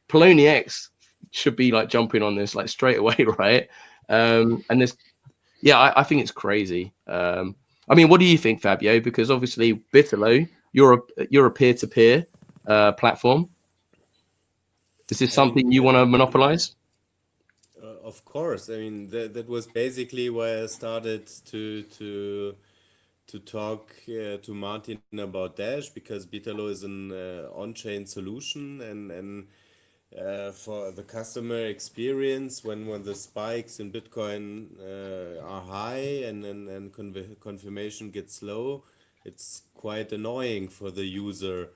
Poloni X should be like jumping on this like straight away, right? And this, yeah, I think it's crazy. I mean, what do you think, Fabio? Because obviously, Bitterlo, you're a peer-to-peer platform. Is this I mean, something you want to monopolize? of course. I mean, that was basically why I started to talk to Martin about Dash, because Bitalo is an on-chain solution, and for the customer experience, when the spikes in Bitcoin are high and confirmation gets low, it's quite annoying for the user.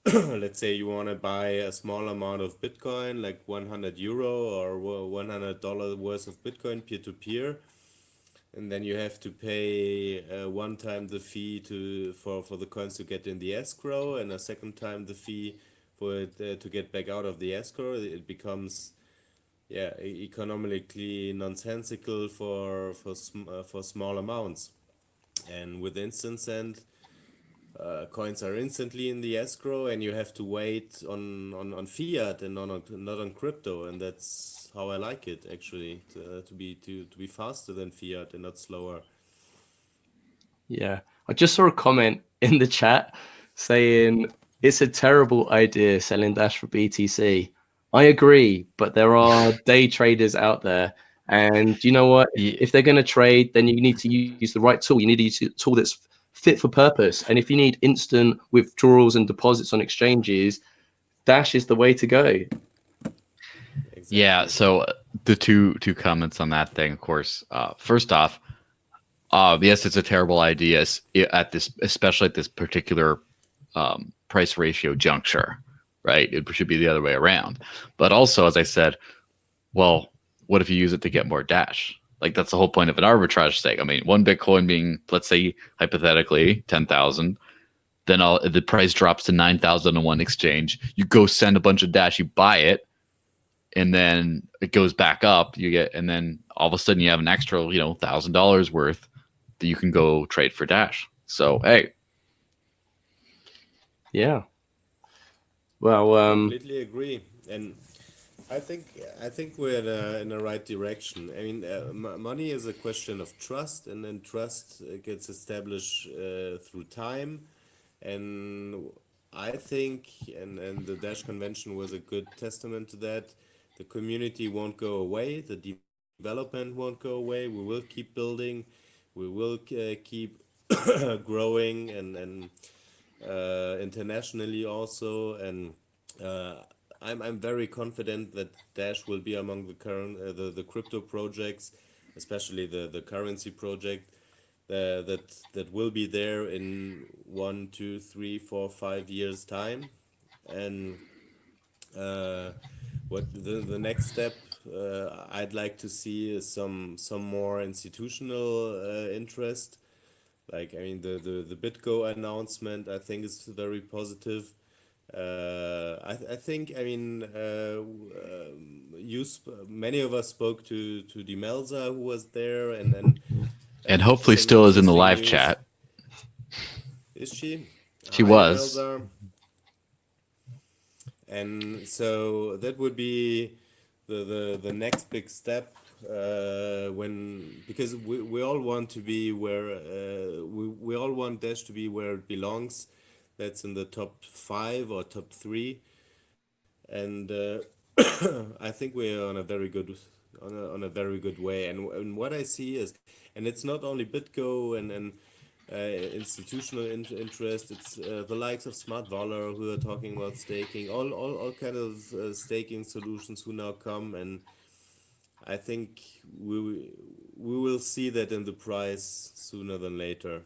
Let's say you want to buy a small amount of Bitcoin, like 100 euro or $100 worth of Bitcoin peer to peer, and then you have to pay one time the fee for the coins to get in the escrow, and a second time the fee for it to get back out of the escrow. It becomes, yeah, economically nonsensical for small amounts. And with instant send, coins are instantly in the escrow, and you have to wait on fiat and not on crypto, and that's how I like it, actually, to be faster than fiat and not slower. Yeah, I just saw a comment in the chat saying it's a terrible idea selling Dash for BTC. I agree, but there are day traders out there, and you know what? Ye- If they're going to trade, then you need to use the right tool. You need to use a tool that's fit for purpose. And if you need instant withdrawals and deposits on exchanges, Dash is the way to go. Yeah. Exactly. So the two comments on that thing, of course. First off, yes, it's a terrible idea at this, especially at this particular price ratio juncture, right? It should be the other way around. But also, as I said, well, what if you use it to get more Dash? Like that's the whole point of an arbitrage stake. I mean, one Bitcoin being, let's say, hypothetically 10,000, then the price drops to 9,000 on one exchange. You go send a bunch of Dash, you buy it, and then it goes back up. And then all of a sudden you have an extra, $1,000 worth that you can go trade for Dash. So hey, Yeah. Well, Completely agree, and I think I think we're in the right direction. I mean, money is a question of trust, and then trust gets established through time. And I think, and the Dash convention was a good testament to that. The community won't go away. The development won't go away. We will keep building. We will keep growing, and internationally also. And uh, I'm very confident that Dash will be among the current the crypto projects, especially the currency project, that will be there in 1, 2, 3, 4, 5 years time. And uh, what the next step I'd like to see is some more institutional interest. Like, I mean, the BitGo announcement, I think, is very positive. I think, I mean, many of us spoke to Demelza, who was there, and and had hopefully some still is in the interesting live news. chat. Is she? She Hi, was. Imelda. And so that would be the next big step, when, because we all want to be where we all want Dash to be where it belongs. That's in the top five or top 3, and I think we're on a very on a very good way. And what I see is, and it's not only BitGo and institutional interest. It's the likes of Smart Dollar who are talking about staking. All kind of staking solutions who now come, and I think we will see that in the price sooner than later.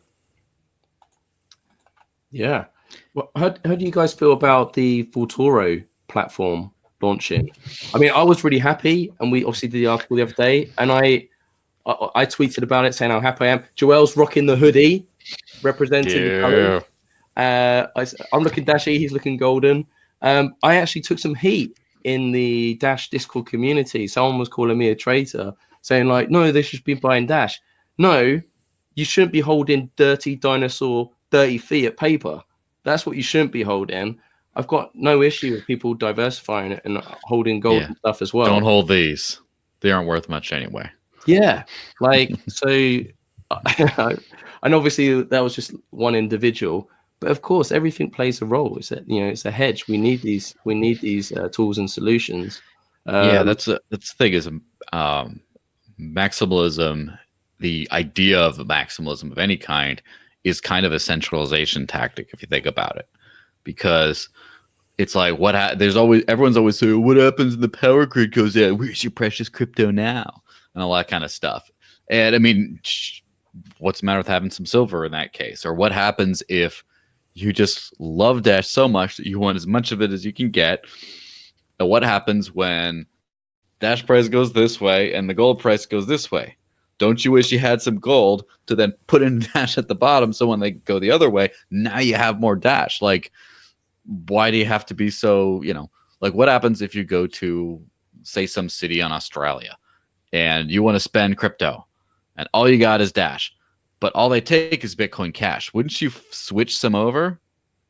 Yeah. Well, how do you guys feel about the Futuro platform launching? I mean, I was really happy, and we obviously did the article the other day, and I tweeted about it saying how happy I am. Joel's rocking the hoodie, representing the colours. I'm looking dashy, he's looking golden. I actually took some heat in the Dash Discord community. Someone was calling me a traitor, saying like, no, they should be buying Dash. No, you shouldn't be holding dirty dinosaur, dirty fiat paper. That's what you shouldn't be holding. I've got no issue with people diversifying it and holding gold and stuff as well. Don't hold these. They aren't worth much anyway. Yeah, like so, and obviously that was just one individual, but of course everything plays a role. It's a hedge. We need these tools and solutions. That's the thing is maximalism. The idea of maximalism of any kind is kind of a centralization tactic if you think about it, because it's like everyone's always saying what happens when the power grid goes out? Where's your precious crypto now? And all that kind of stuff. And I mean, what's the matter with having some silver in that case? Or what happens if you just love Dash so much that you want as much of it as you can get? And what happens when Dash price goes this way and the gold price goes this way? Don't you wish you had some gold to then put in Dash at the bottom, so when they go the other way, now you have more Dash? Like, why do you have to be so, like what happens if you go to, say, some city in Australia and you want to spend crypto and all you got is Dash, but all they take is Bitcoin Cash? Wouldn't you switch some over?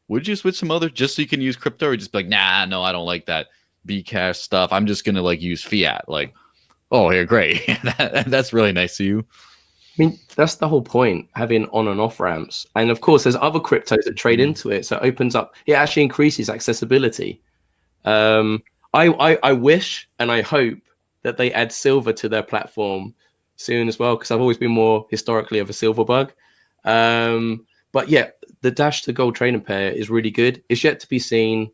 Would you switch some over just so you can use crypto, or just be like, nah, no, I don't like that Bcash stuff. I'm just going to like use fiat. Like, oh, yeah, great. That's really nice of you. I mean, that's the whole point, having on and off ramps. And of course, there's other cryptos that trade into it. So it opens up, it actually increases accessibility. I wish and I hope that they add silver to their platform soon as well, because I've always been more historically of a silver bug. But yeah, the Dash to gold trading pair is really good. It's yet to be seen,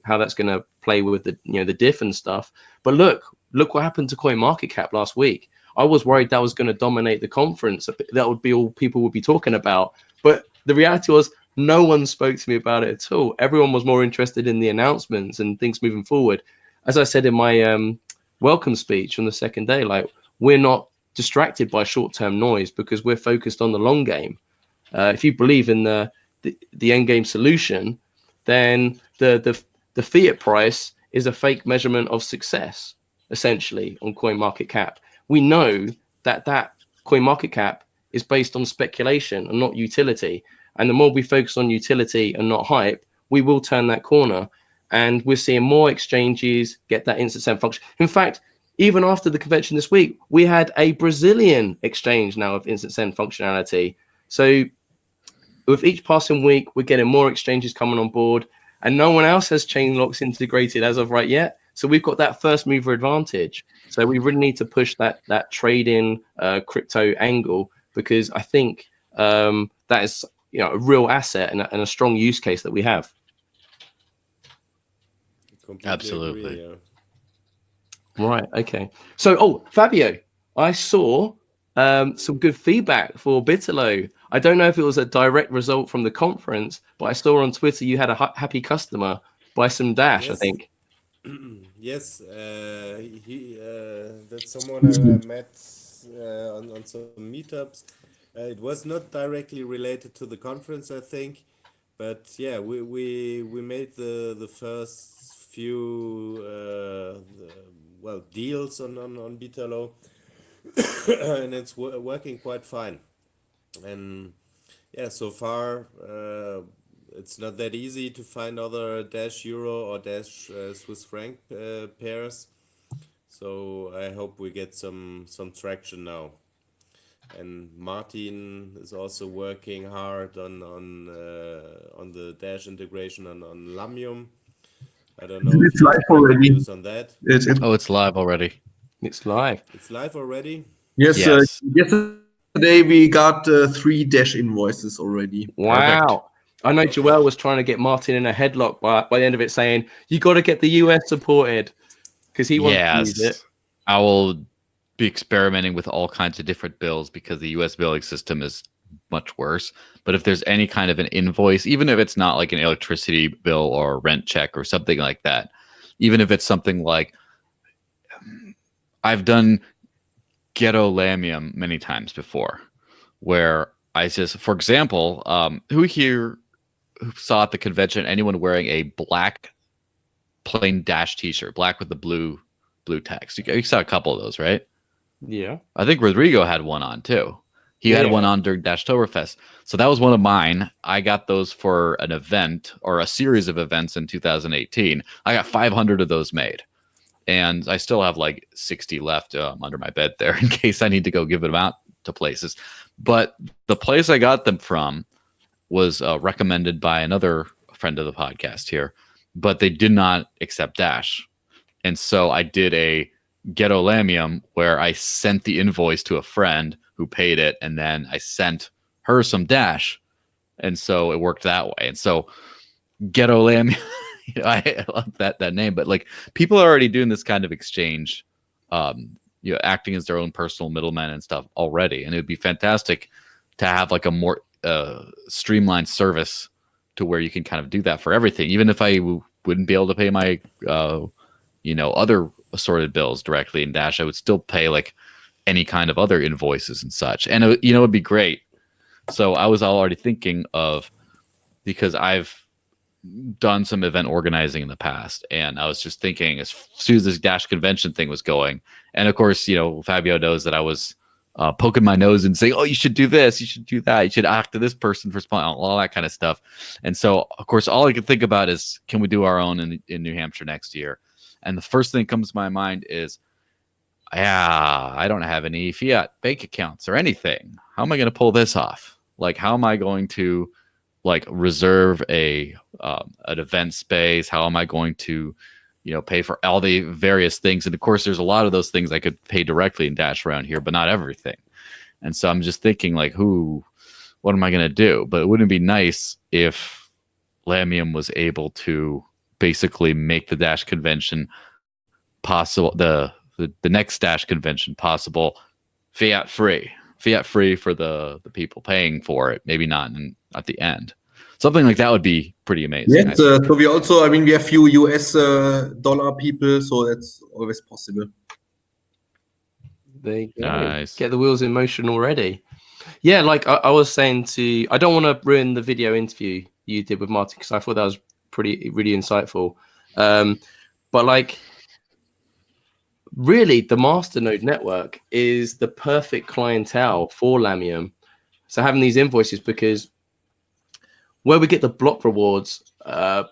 how that's going to play with the, the diff and stuff. But look what happened to CoinMarketCap last week. I was worried that was going to dominate the conference. That would be all people would be talking about. But the reality was no one spoke to me about it at all. Everyone was more interested in the announcements and things moving forward. As I said in my welcome speech on the second day, like, we're not distracted by short-term noise because we're focused on the long game. If you believe in the end game solution, then the fiat price is a fake measurement of success, essentially, on CoinMarketCap. We know that CoinMarketCap is based on speculation and not utility. And the more we focus on utility and not hype, we will turn that corner. And we're seeing more exchanges get that instant send function. In fact, even after the convention this week, we had a Brazilian exchange now of instant send functionality. So with each passing week, we're getting more exchanges coming on board, and no one else has chain locks integrated as of right yet. So we've got that first mover advantage. So we really need to push that trading crypto angle, because I think that is a real asset and a strong use case that we have. Completely Absolutely. agree, Right. Okay. So, Fabio, I saw some good feedback for Bitterlo. I don't know if it was a direct result from the conference, but I saw on Twitter you had a happy customer buy some Dash, Yes. I think. Yes, that's someone I met on some meetups. It was not directly related to the conference, I think, but yeah, we made the first few deals on Bitterlo, and it's working quite fine. And yeah, so far it's not that easy to find other Dash Euro or Dash Swiss franc pairs. So I hope we get some traction now. And Martin is also working hard on the Dash integration on Lamium. I don't know if It's you live have breaking already. news on that. Oh, it's live already. It's live. It's live already. Yes, Yes. yesterday we got 3 Dash invoices already. Wow. Perfect. I know Joel was trying to get Martin in a headlock by the end of it, saying, you got to get the US supported because he wants to use it. Yes. I will be experimenting with all kinds of different bills because the US billing system is much worse. But if there's any kind of an invoice, even if it's not like an electricity bill or a rent check or something like that, even if it's something like I've done ghetto lamium many times before, where I just, for example, who here who saw at the convention anyone wearing a black plain Dash t-shirt, black with the blue text? You saw a couple of those, right? Yeah. I think Rodrigo had one on too. He had one on during Dashtoberfest. So that was one of mine. I got those for an event or a series of events in 2018. I got 500 of those made. And I still have like 60 left under my bed there in case I need to go give them out to places. But the place I got them from was recommended by another friend of the podcast here, but they did not accept Dash. And so I did a Ghetto Lamium where I sent the invoice to a friend who paid it, and then I sent her some Dash. And so it worked that way. And so Ghetto Lamium, I love that name, but like people are already doing this kind of exchange, acting as their own personal middlemen and stuff already. And it would be fantastic to have like a more streamlined service to where you can kind of do that for everything. Even if I wouldn't be able to pay my, other assorted bills directly in Dash, I would still pay like any kind of other invoices and such. And, it'd be great. So I was already thinking of, because I've done some event organizing in the past, and I was just thinking as soon as this Dash convention thing was going, and of course, Fabio knows that I was poking my nose and saying, oh, you should do this, you should do that, you should act to this person for all that kind of stuff. And so, of course, all I could think about is, can we do our own in New Hampshire next year? And the first thing that comes to my mind is, I don't have any fiat bank accounts or anything. How am I going to pull this off? Like, how am I going to reserve an event space? How am I going to, pay for all the various things? And of course, there's a lot of those things I could pay directly in Dash around here, but not everything. And so I'm just thinking what am I going to do? But it wouldn't be nice if Lamium was able to basically make the Dash convention possible, the next Dash convention possible, fiat free for the people paying for it. Maybe not at the end. Something like that would be pretty amazing. Yes, so we also, we have few US dollar people, so that's always possible. There you go. Nice. Get the wheels in motion already. Yeah, like I was saying I don't want to ruin the video interview you did with Martin, because I thought that was really insightful. But like, really, the Masternode network is the perfect clientele for Lamium. So having these invoices, because where we get the block rewards as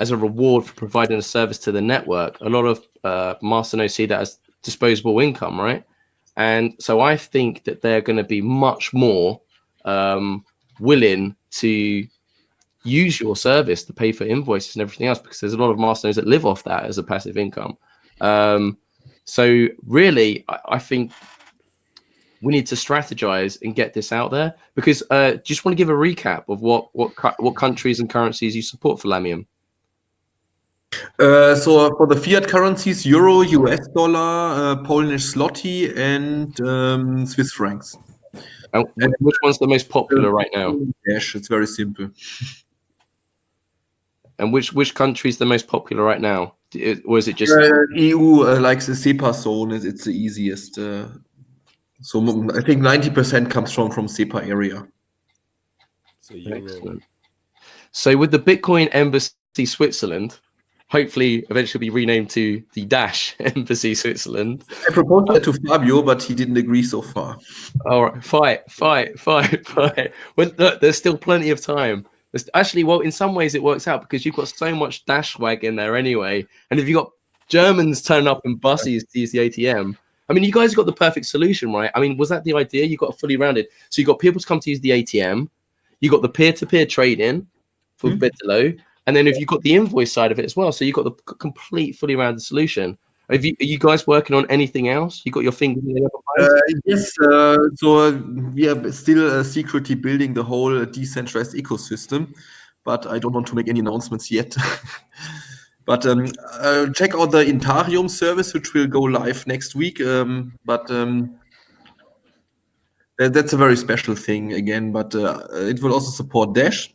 a reward for providing a service to the network, a lot of Masternodes see that as disposable income, right? And so I think that they're going to be much more willing to use your service to pay for invoices and everything else, because there's a lot of Masternodes that live off that as a passive income. So really, I think we need to strategize and get this out there, because just want to give a recap of what countries and currencies you support for Lamium. So for the fiat currencies, Euro, US dollar, Polish zloty, and Swiss francs. And which one's the most popular right now? Dash, it's very simple. And which country is the most popular right now? Or is it just EU, like the SEPA zone, it's the easiest. So I think 90% comes from SEPA area. So Euro. Excellent. So with the Bitcoin Embassy Switzerland, hopefully eventually be renamed to the Dash Embassy Switzerland. I proposed that to Fabio, but he didn't agree so far. All right, fight. Well, look, there's still plenty of time. Actually, well, in some ways it works out, because you've got so much Dash swag in there anyway. And if you've got Germans turning up in buses to use the ATM, I mean, you guys got the perfect solution, right? I mean, was that the idea? You got a fully rounded. So you got people to come to use the ATM. You got the peer-to-peer trading for Bitlow. And then if you've got the invoice side of it as well, so you've got the complete fully rounded solution. Are you guys working on anything else? You got your fingers in the other pies? Yes, so we are still secretly building the whole decentralized ecosystem, but I don't want to make any announcements yet. But check out the Intarium service, which will go live next week. That's a very special thing again, but it will also support Dash.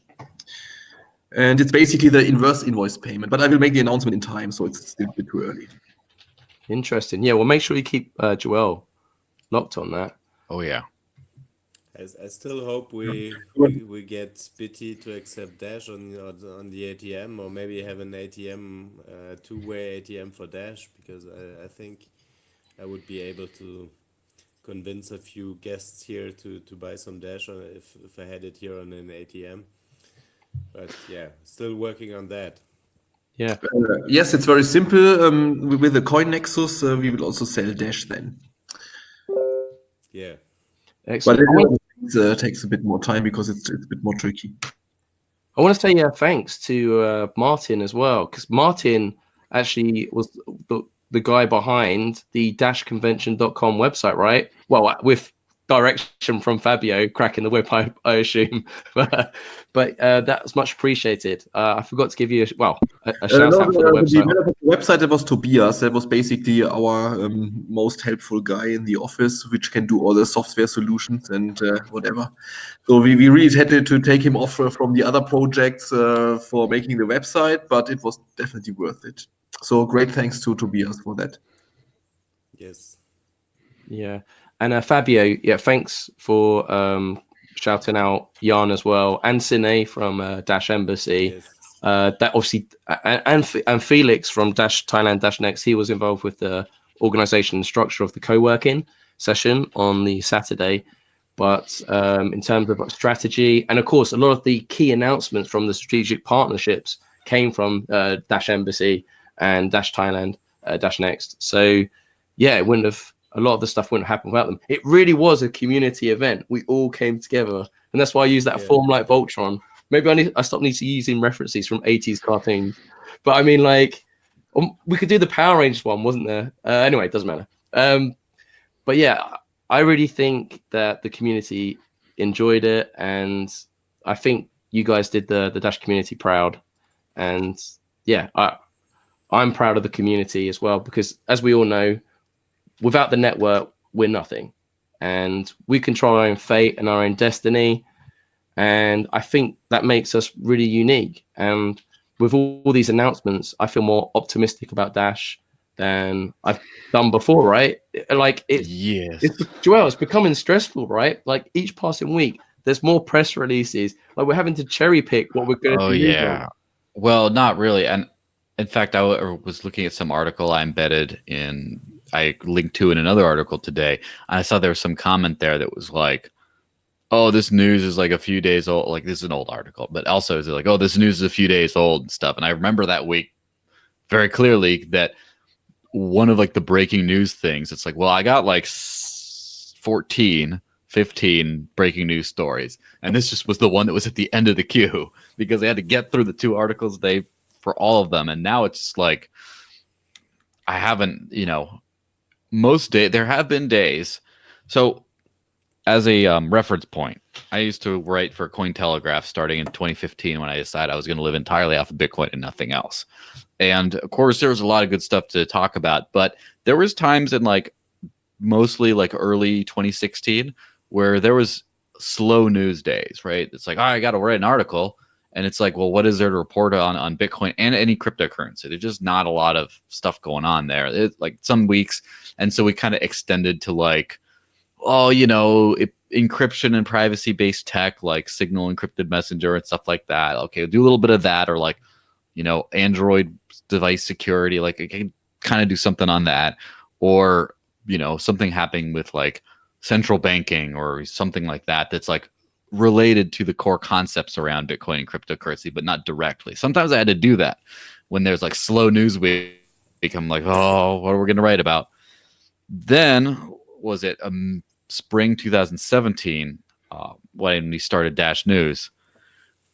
And it's basically the inverse invoice payment, but I will make the announcement in time, so it's still a bit too early. Interesting. Yeah, well, make sure you keep Joel locked on that. Oh yeah. I still hope we get Bitty to accept Dash on the ATM, or maybe have an ATM, two-way ATM for Dash, because I think I would be able to convince a few guests here to buy some Dash if I had it here on an ATM. But yeah, still working on that. Yeah. Yes, it's very simple. With the Coin Nexus, we will also sell Dash then. Yeah. Excellent. But it takes a bit more time because it's a bit more tricky. I want to say thanks to Martin as well, because Martin actually was the guy behind the dashconvention.com website, right? Well, with direction from Fabio, cracking the whip, I assume. but that was much appreciated. I forgot to give you a shout out for the website. The website, that was Tobias. That was basically our most helpful guy in the office, which can do all the software solutions and whatever. So we really had to take him off from the other projects for making the website, but it was definitely worth it. So great thanks to Tobias for that. Yes. Yeah. And Fabio, thanks for shouting out Jan as well, and Sine from Dash Embassy. Yes. That obviously, and Felix from Dash Thailand Dash Next. He was involved with the organization and structure of the co-working session on the Saturday. But in terms of strategy, and of course, a lot of the key announcements from the strategic partnerships came from Dash Embassy and Dash Thailand Dash Next. So yeah, it wouldn't have. A lot of the stuff wouldn't happen without them. It really was a community event. We all came together, and that's why I use that form like Voltron. Maybe I stopped needing to using references from 80s cartoons, but I mean, like, we could do the Power Rangers one, wasn't there? Anyway, it doesn't matter. But yeah, I really think that the community enjoyed it, and I think you guys did the Dash community proud. And yeah, I'm proud of the community as well, because as we all know, without the network, we're nothing, and we control our own fate and our own destiny. And I think that makes us really unique. And with all these announcements, I feel more optimistic about Dash than I've done before, right? Like Joel, it's becoming stressful, right? Like each passing week, there's more press releases. Like we're having to cherry pick what we're going to do. Oh yeah. Well, not really. And in fact, I was looking at some article I embedded in. I linked to in another article today. And I saw there was some comment there that was like, "Oh, this news is like a few days old." Like this is an old article, but also is like, "Oh, this news is a few days old" and stuff. And I remember that week very clearly that one of like the breaking news things. It's like, well, I got like 14, 15 breaking news stories, and this just was the one that was at the end of the queue because they had to get through the 2 articles for all of them. And now it's just like I haven't, there have been days. So as a reference point, I used to write for Cointelegraph starting in 2015 when I decided I was going to live entirely off of Bitcoin and nothing else. And of course, there was a lot of good stuff to talk about, but there was times in like mostly like early 2016 where there was slow news days, right? It's like, I got to write an article. And it's like, well, what is there to report on Bitcoin and any cryptocurrency? There's just not a lot of stuff going on there. It's like some weeks. And so we kind of extended to like, encryption and privacy-based tech, like Signal encrypted messenger and stuff like that. Okay, we'll do a little bit of that, or like, Android device security. Like I can kind of do something on that, or, something happening with like central banking or something like that. That's like related to the core concepts around Bitcoin and cryptocurrency, but not directly. Sometimes I had to do that when there's like slow news week. I'm like, oh, what are we going to write about? Then was it spring 2017 when we started Dash News?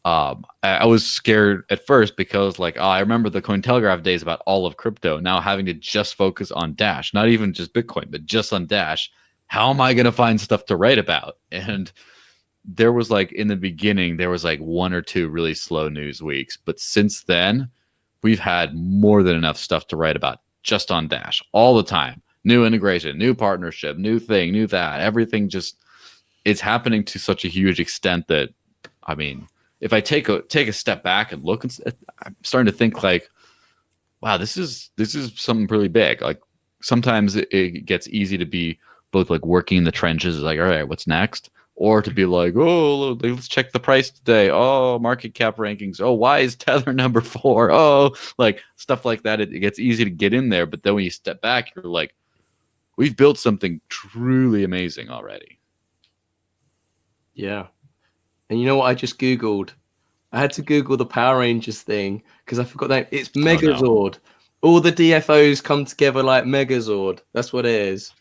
I was scared at first because like, I remember the Cointelegraph days about all of crypto. Now having to just focus on Dash, not even just Bitcoin, but just on Dash. How am I going to find stuff to write about? And there was like in the beginning, there was like 1 or 2 really slow news weeks. But since then, we've had more than enough stuff to write about just on Dash all the time. New integration, new partnership, new thing, new that. Everything just, it's happening to such a huge extent that, I mean, if I take a step back and look, I'm starting to think like, wow, this is something really big. Like sometimes it gets easy to be both like working in the trenches, like, all right, what's next? Or to be like, oh, let's check the price today. Oh, market cap rankings. Oh, why is Tether number 4? Oh, like stuff like that. It gets easy to get in there. But then when you step back, you're like, we've built something truly amazing already. Yeah. And you know what I just Googled? I had to Google the Power Rangers thing because I forgot that. It's Megazord. All the DFOs come together like Megazord. That's what it is.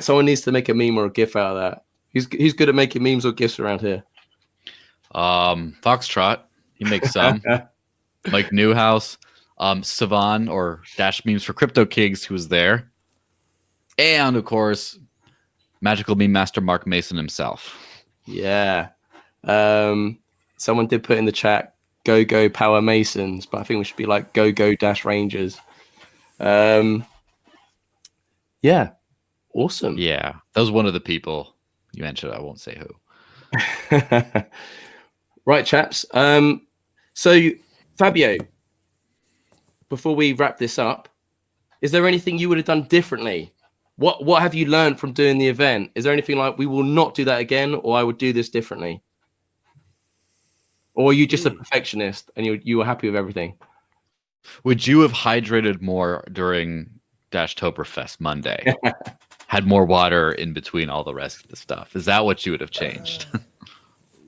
Someone needs to make a meme or a GIF out of that. Who's good at making memes or GIFs around here? Foxtrot. He makes some. Mike Newhouse. Savan or Dash Memes for Crypto Kings, who was there. And, of course, Magical Meme Master Mark Mason himself. Yeah. Someone did put in the chat, go Power Masons, but I think we should be like go Dash Rangers. Yeah. Awesome. Yeah. That was one of the people you mentioned. I won't say who. Right, chaps. So, Fabio, before we wrap this up, is there anything you would have done differently? What have you learned from doing the event? Is there anything like, we will not do that again, or I would do this differently? Or are you just a perfectionist and you were happy with everything? Would you have hydrated more during Dashtoberfest Monday? Had more water in between all the rest of the stuff? Is that what you would have changed?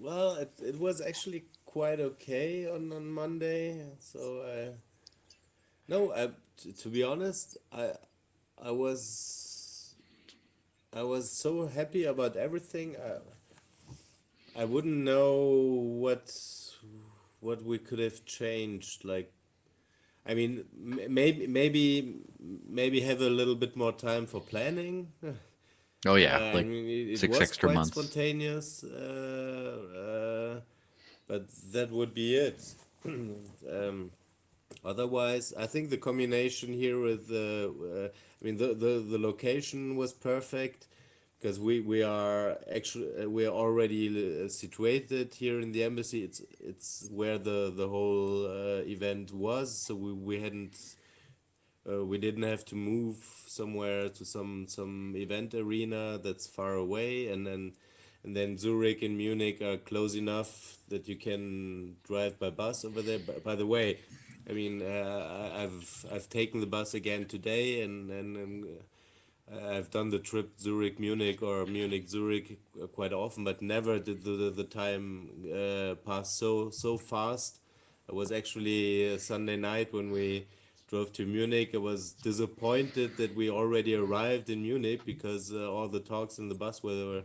Well, it was actually quite okay on Monday. So, to be honest, I was so happy about everything. I wouldn't know what we could have changed. Like, I mean, maybe have a little bit more time for planning. Oh yeah, I like mean, it 6 was extra quite months. spontaneous, but that would be it. Otherwise, I think the combination here with I mean, the location was perfect because we are actually we are already situated here in the embassy. It's where the whole event was, so we hadn't we didn't have to move somewhere to some event arena that's far away, and then Zurich and Munich are close enough that you can drive by bus over there. By the way, I mean, I've taken the bus again today, and I've done the trip Zurich Munich or Munich Zurich quite often, but never did the time pass so fast. It was actually Sunday night when we drove to Munich. I was disappointed that we already arrived in Munich because all the talks in the bus were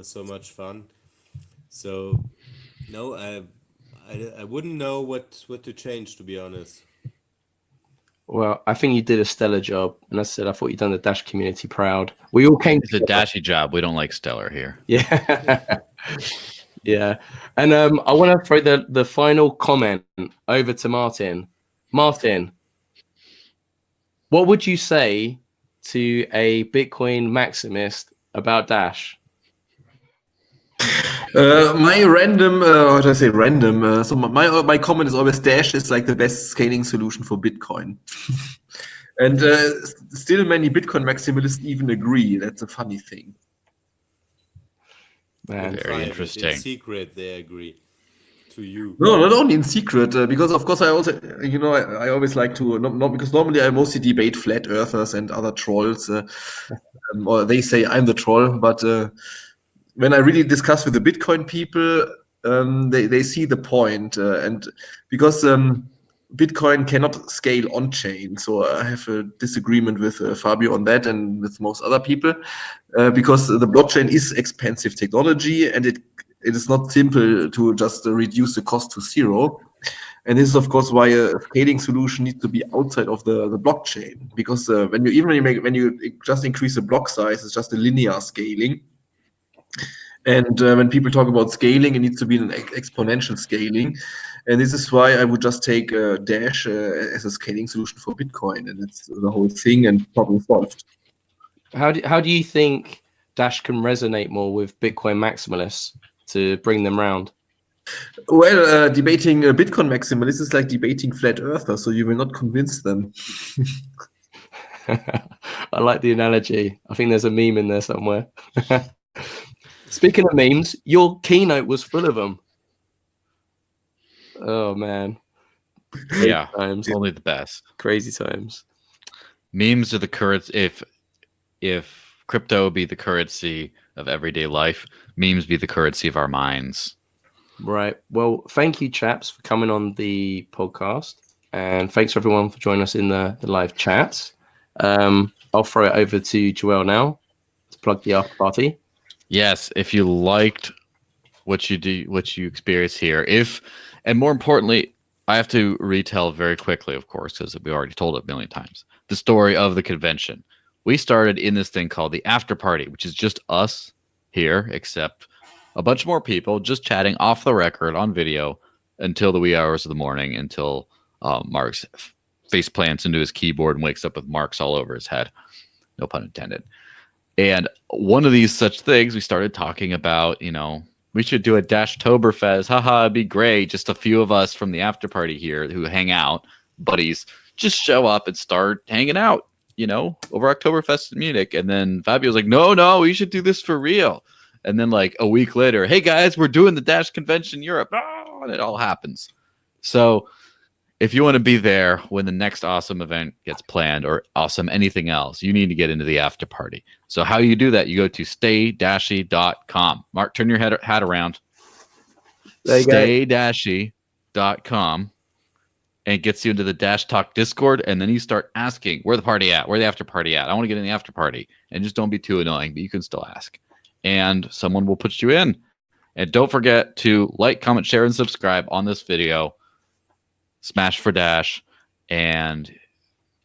so much fun. So no, I wouldn't know what to change, to be honest. Well, I think you did a stellar job. And as I said, I thought you'd done the Dash community proud. We all came It's a dashy job. We don't like stellar here. Yeah. Yeah. And I want to throw the final comment over to Martin. Martin, what would you say to a Bitcoin maximist about Dash? My random, how do I say random? So my comment is always Dash is like the best scaling solution for Bitcoin. And still many Bitcoin maximalists even agree. That's a funny thing. Man, Very interesting. In secret, they agree to you. No, not only in secret, because of course I also, I always like to, not because normally I mostly debate flat earthers and other trolls, or they say I'm the troll, but when I really discuss with the Bitcoin people, they see the point, and because Bitcoin cannot scale on chain, so I have a disagreement with Fabio on that and with most other people, because the blockchain is expensive technology and it it is not simple to just reduce the cost to zero. And this is, of course, why a scaling solution needs to be outside of the blockchain, because when you just increase the block size, it's just a linear scaling. And when people talk about scaling, it needs to be an exponential scaling. And this is why I would just take Dash as a scaling solution for Bitcoin, and it's the whole thing and problem solved. How do you think Dash can resonate more with Bitcoin maximalists to bring them round? Well, debating Bitcoin maximalists is like debating flat earthers, so you will not convince them. I like the analogy. I think there's a meme in there somewhere. Speaking of memes, your keynote was full of them. Oh man. Crazy Yeah, times. only the best. Crazy times. Memes are the currency. If crypto be the currency of everyday life, memes be the currency of our minds. Right. Well, thank you, chaps, for coming on the podcast. And thanks for everyone for joining us in the live chats. I'll throw it over to Joel now to plug the after party. Yes, if you liked what you experienced here, and more importantly, I have to retell very quickly, of course, because we already told it a million times, the story of the convention. We started in this thing called the after party, which is just us here, except a bunch more people just chatting off the record on video until the wee hours of the morning, until Mark's face plants into his keyboard and wakes up with marks all over his head. No pun intended. And one of these such things, we started talking about, we should do a Dashtoberfest. Haha, it'd be great. Just a few of us from the after party here who hang out, buddies, just show up and start hanging out, over Oktoberfest in Munich. And then Fabio was like, no, we should do this for real. And then like a week later, hey guys, we're doing the Dash convention Europe. Oh, and it all happens. So if you want to be there when the next awesome event gets planned, or awesome anything else, you need to get into the after party. So how you do that, you go to staydashy.com. Mark, turn your hat around. Staydashy.com, and it gets you into the Dash Talk Discord, and then you start asking, where the party at? Where the after party at? I want to get in the after party. And just don't be too annoying, but you can still ask. And someone will put you in. And don't forget to like, comment, share, and subscribe on this video. Smash for Dash, and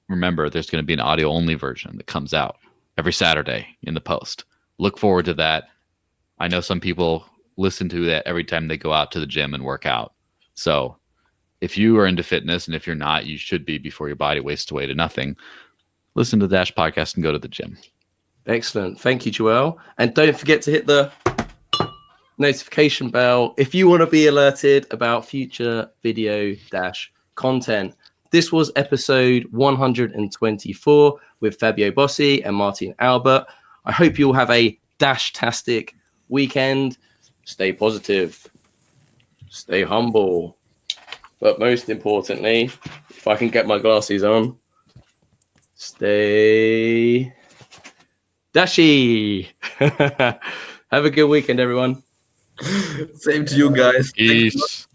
remember, there's going to be an audio-only version that comes out every Saturday in the post. Look forward to that. I know some people listen to that every time they go out to the gym and work out. So if you are into fitness, and if you're not, you should be before your body wastes away to nothing. Listen to the Dash podcast and go to the gym. Excellent. Thank you, Joel. And don't forget to hit the notification bell if you want to be alerted about future video Dash content. This was episode 124 with Fabio Bossi and Martin Albert. I hope you'll have a Dash-tastic weekend. Stay positive, stay humble, but most importantly, if I can get my glasses on, stay dashy. Have a good weekend, everyone. Same to you guys. Peace.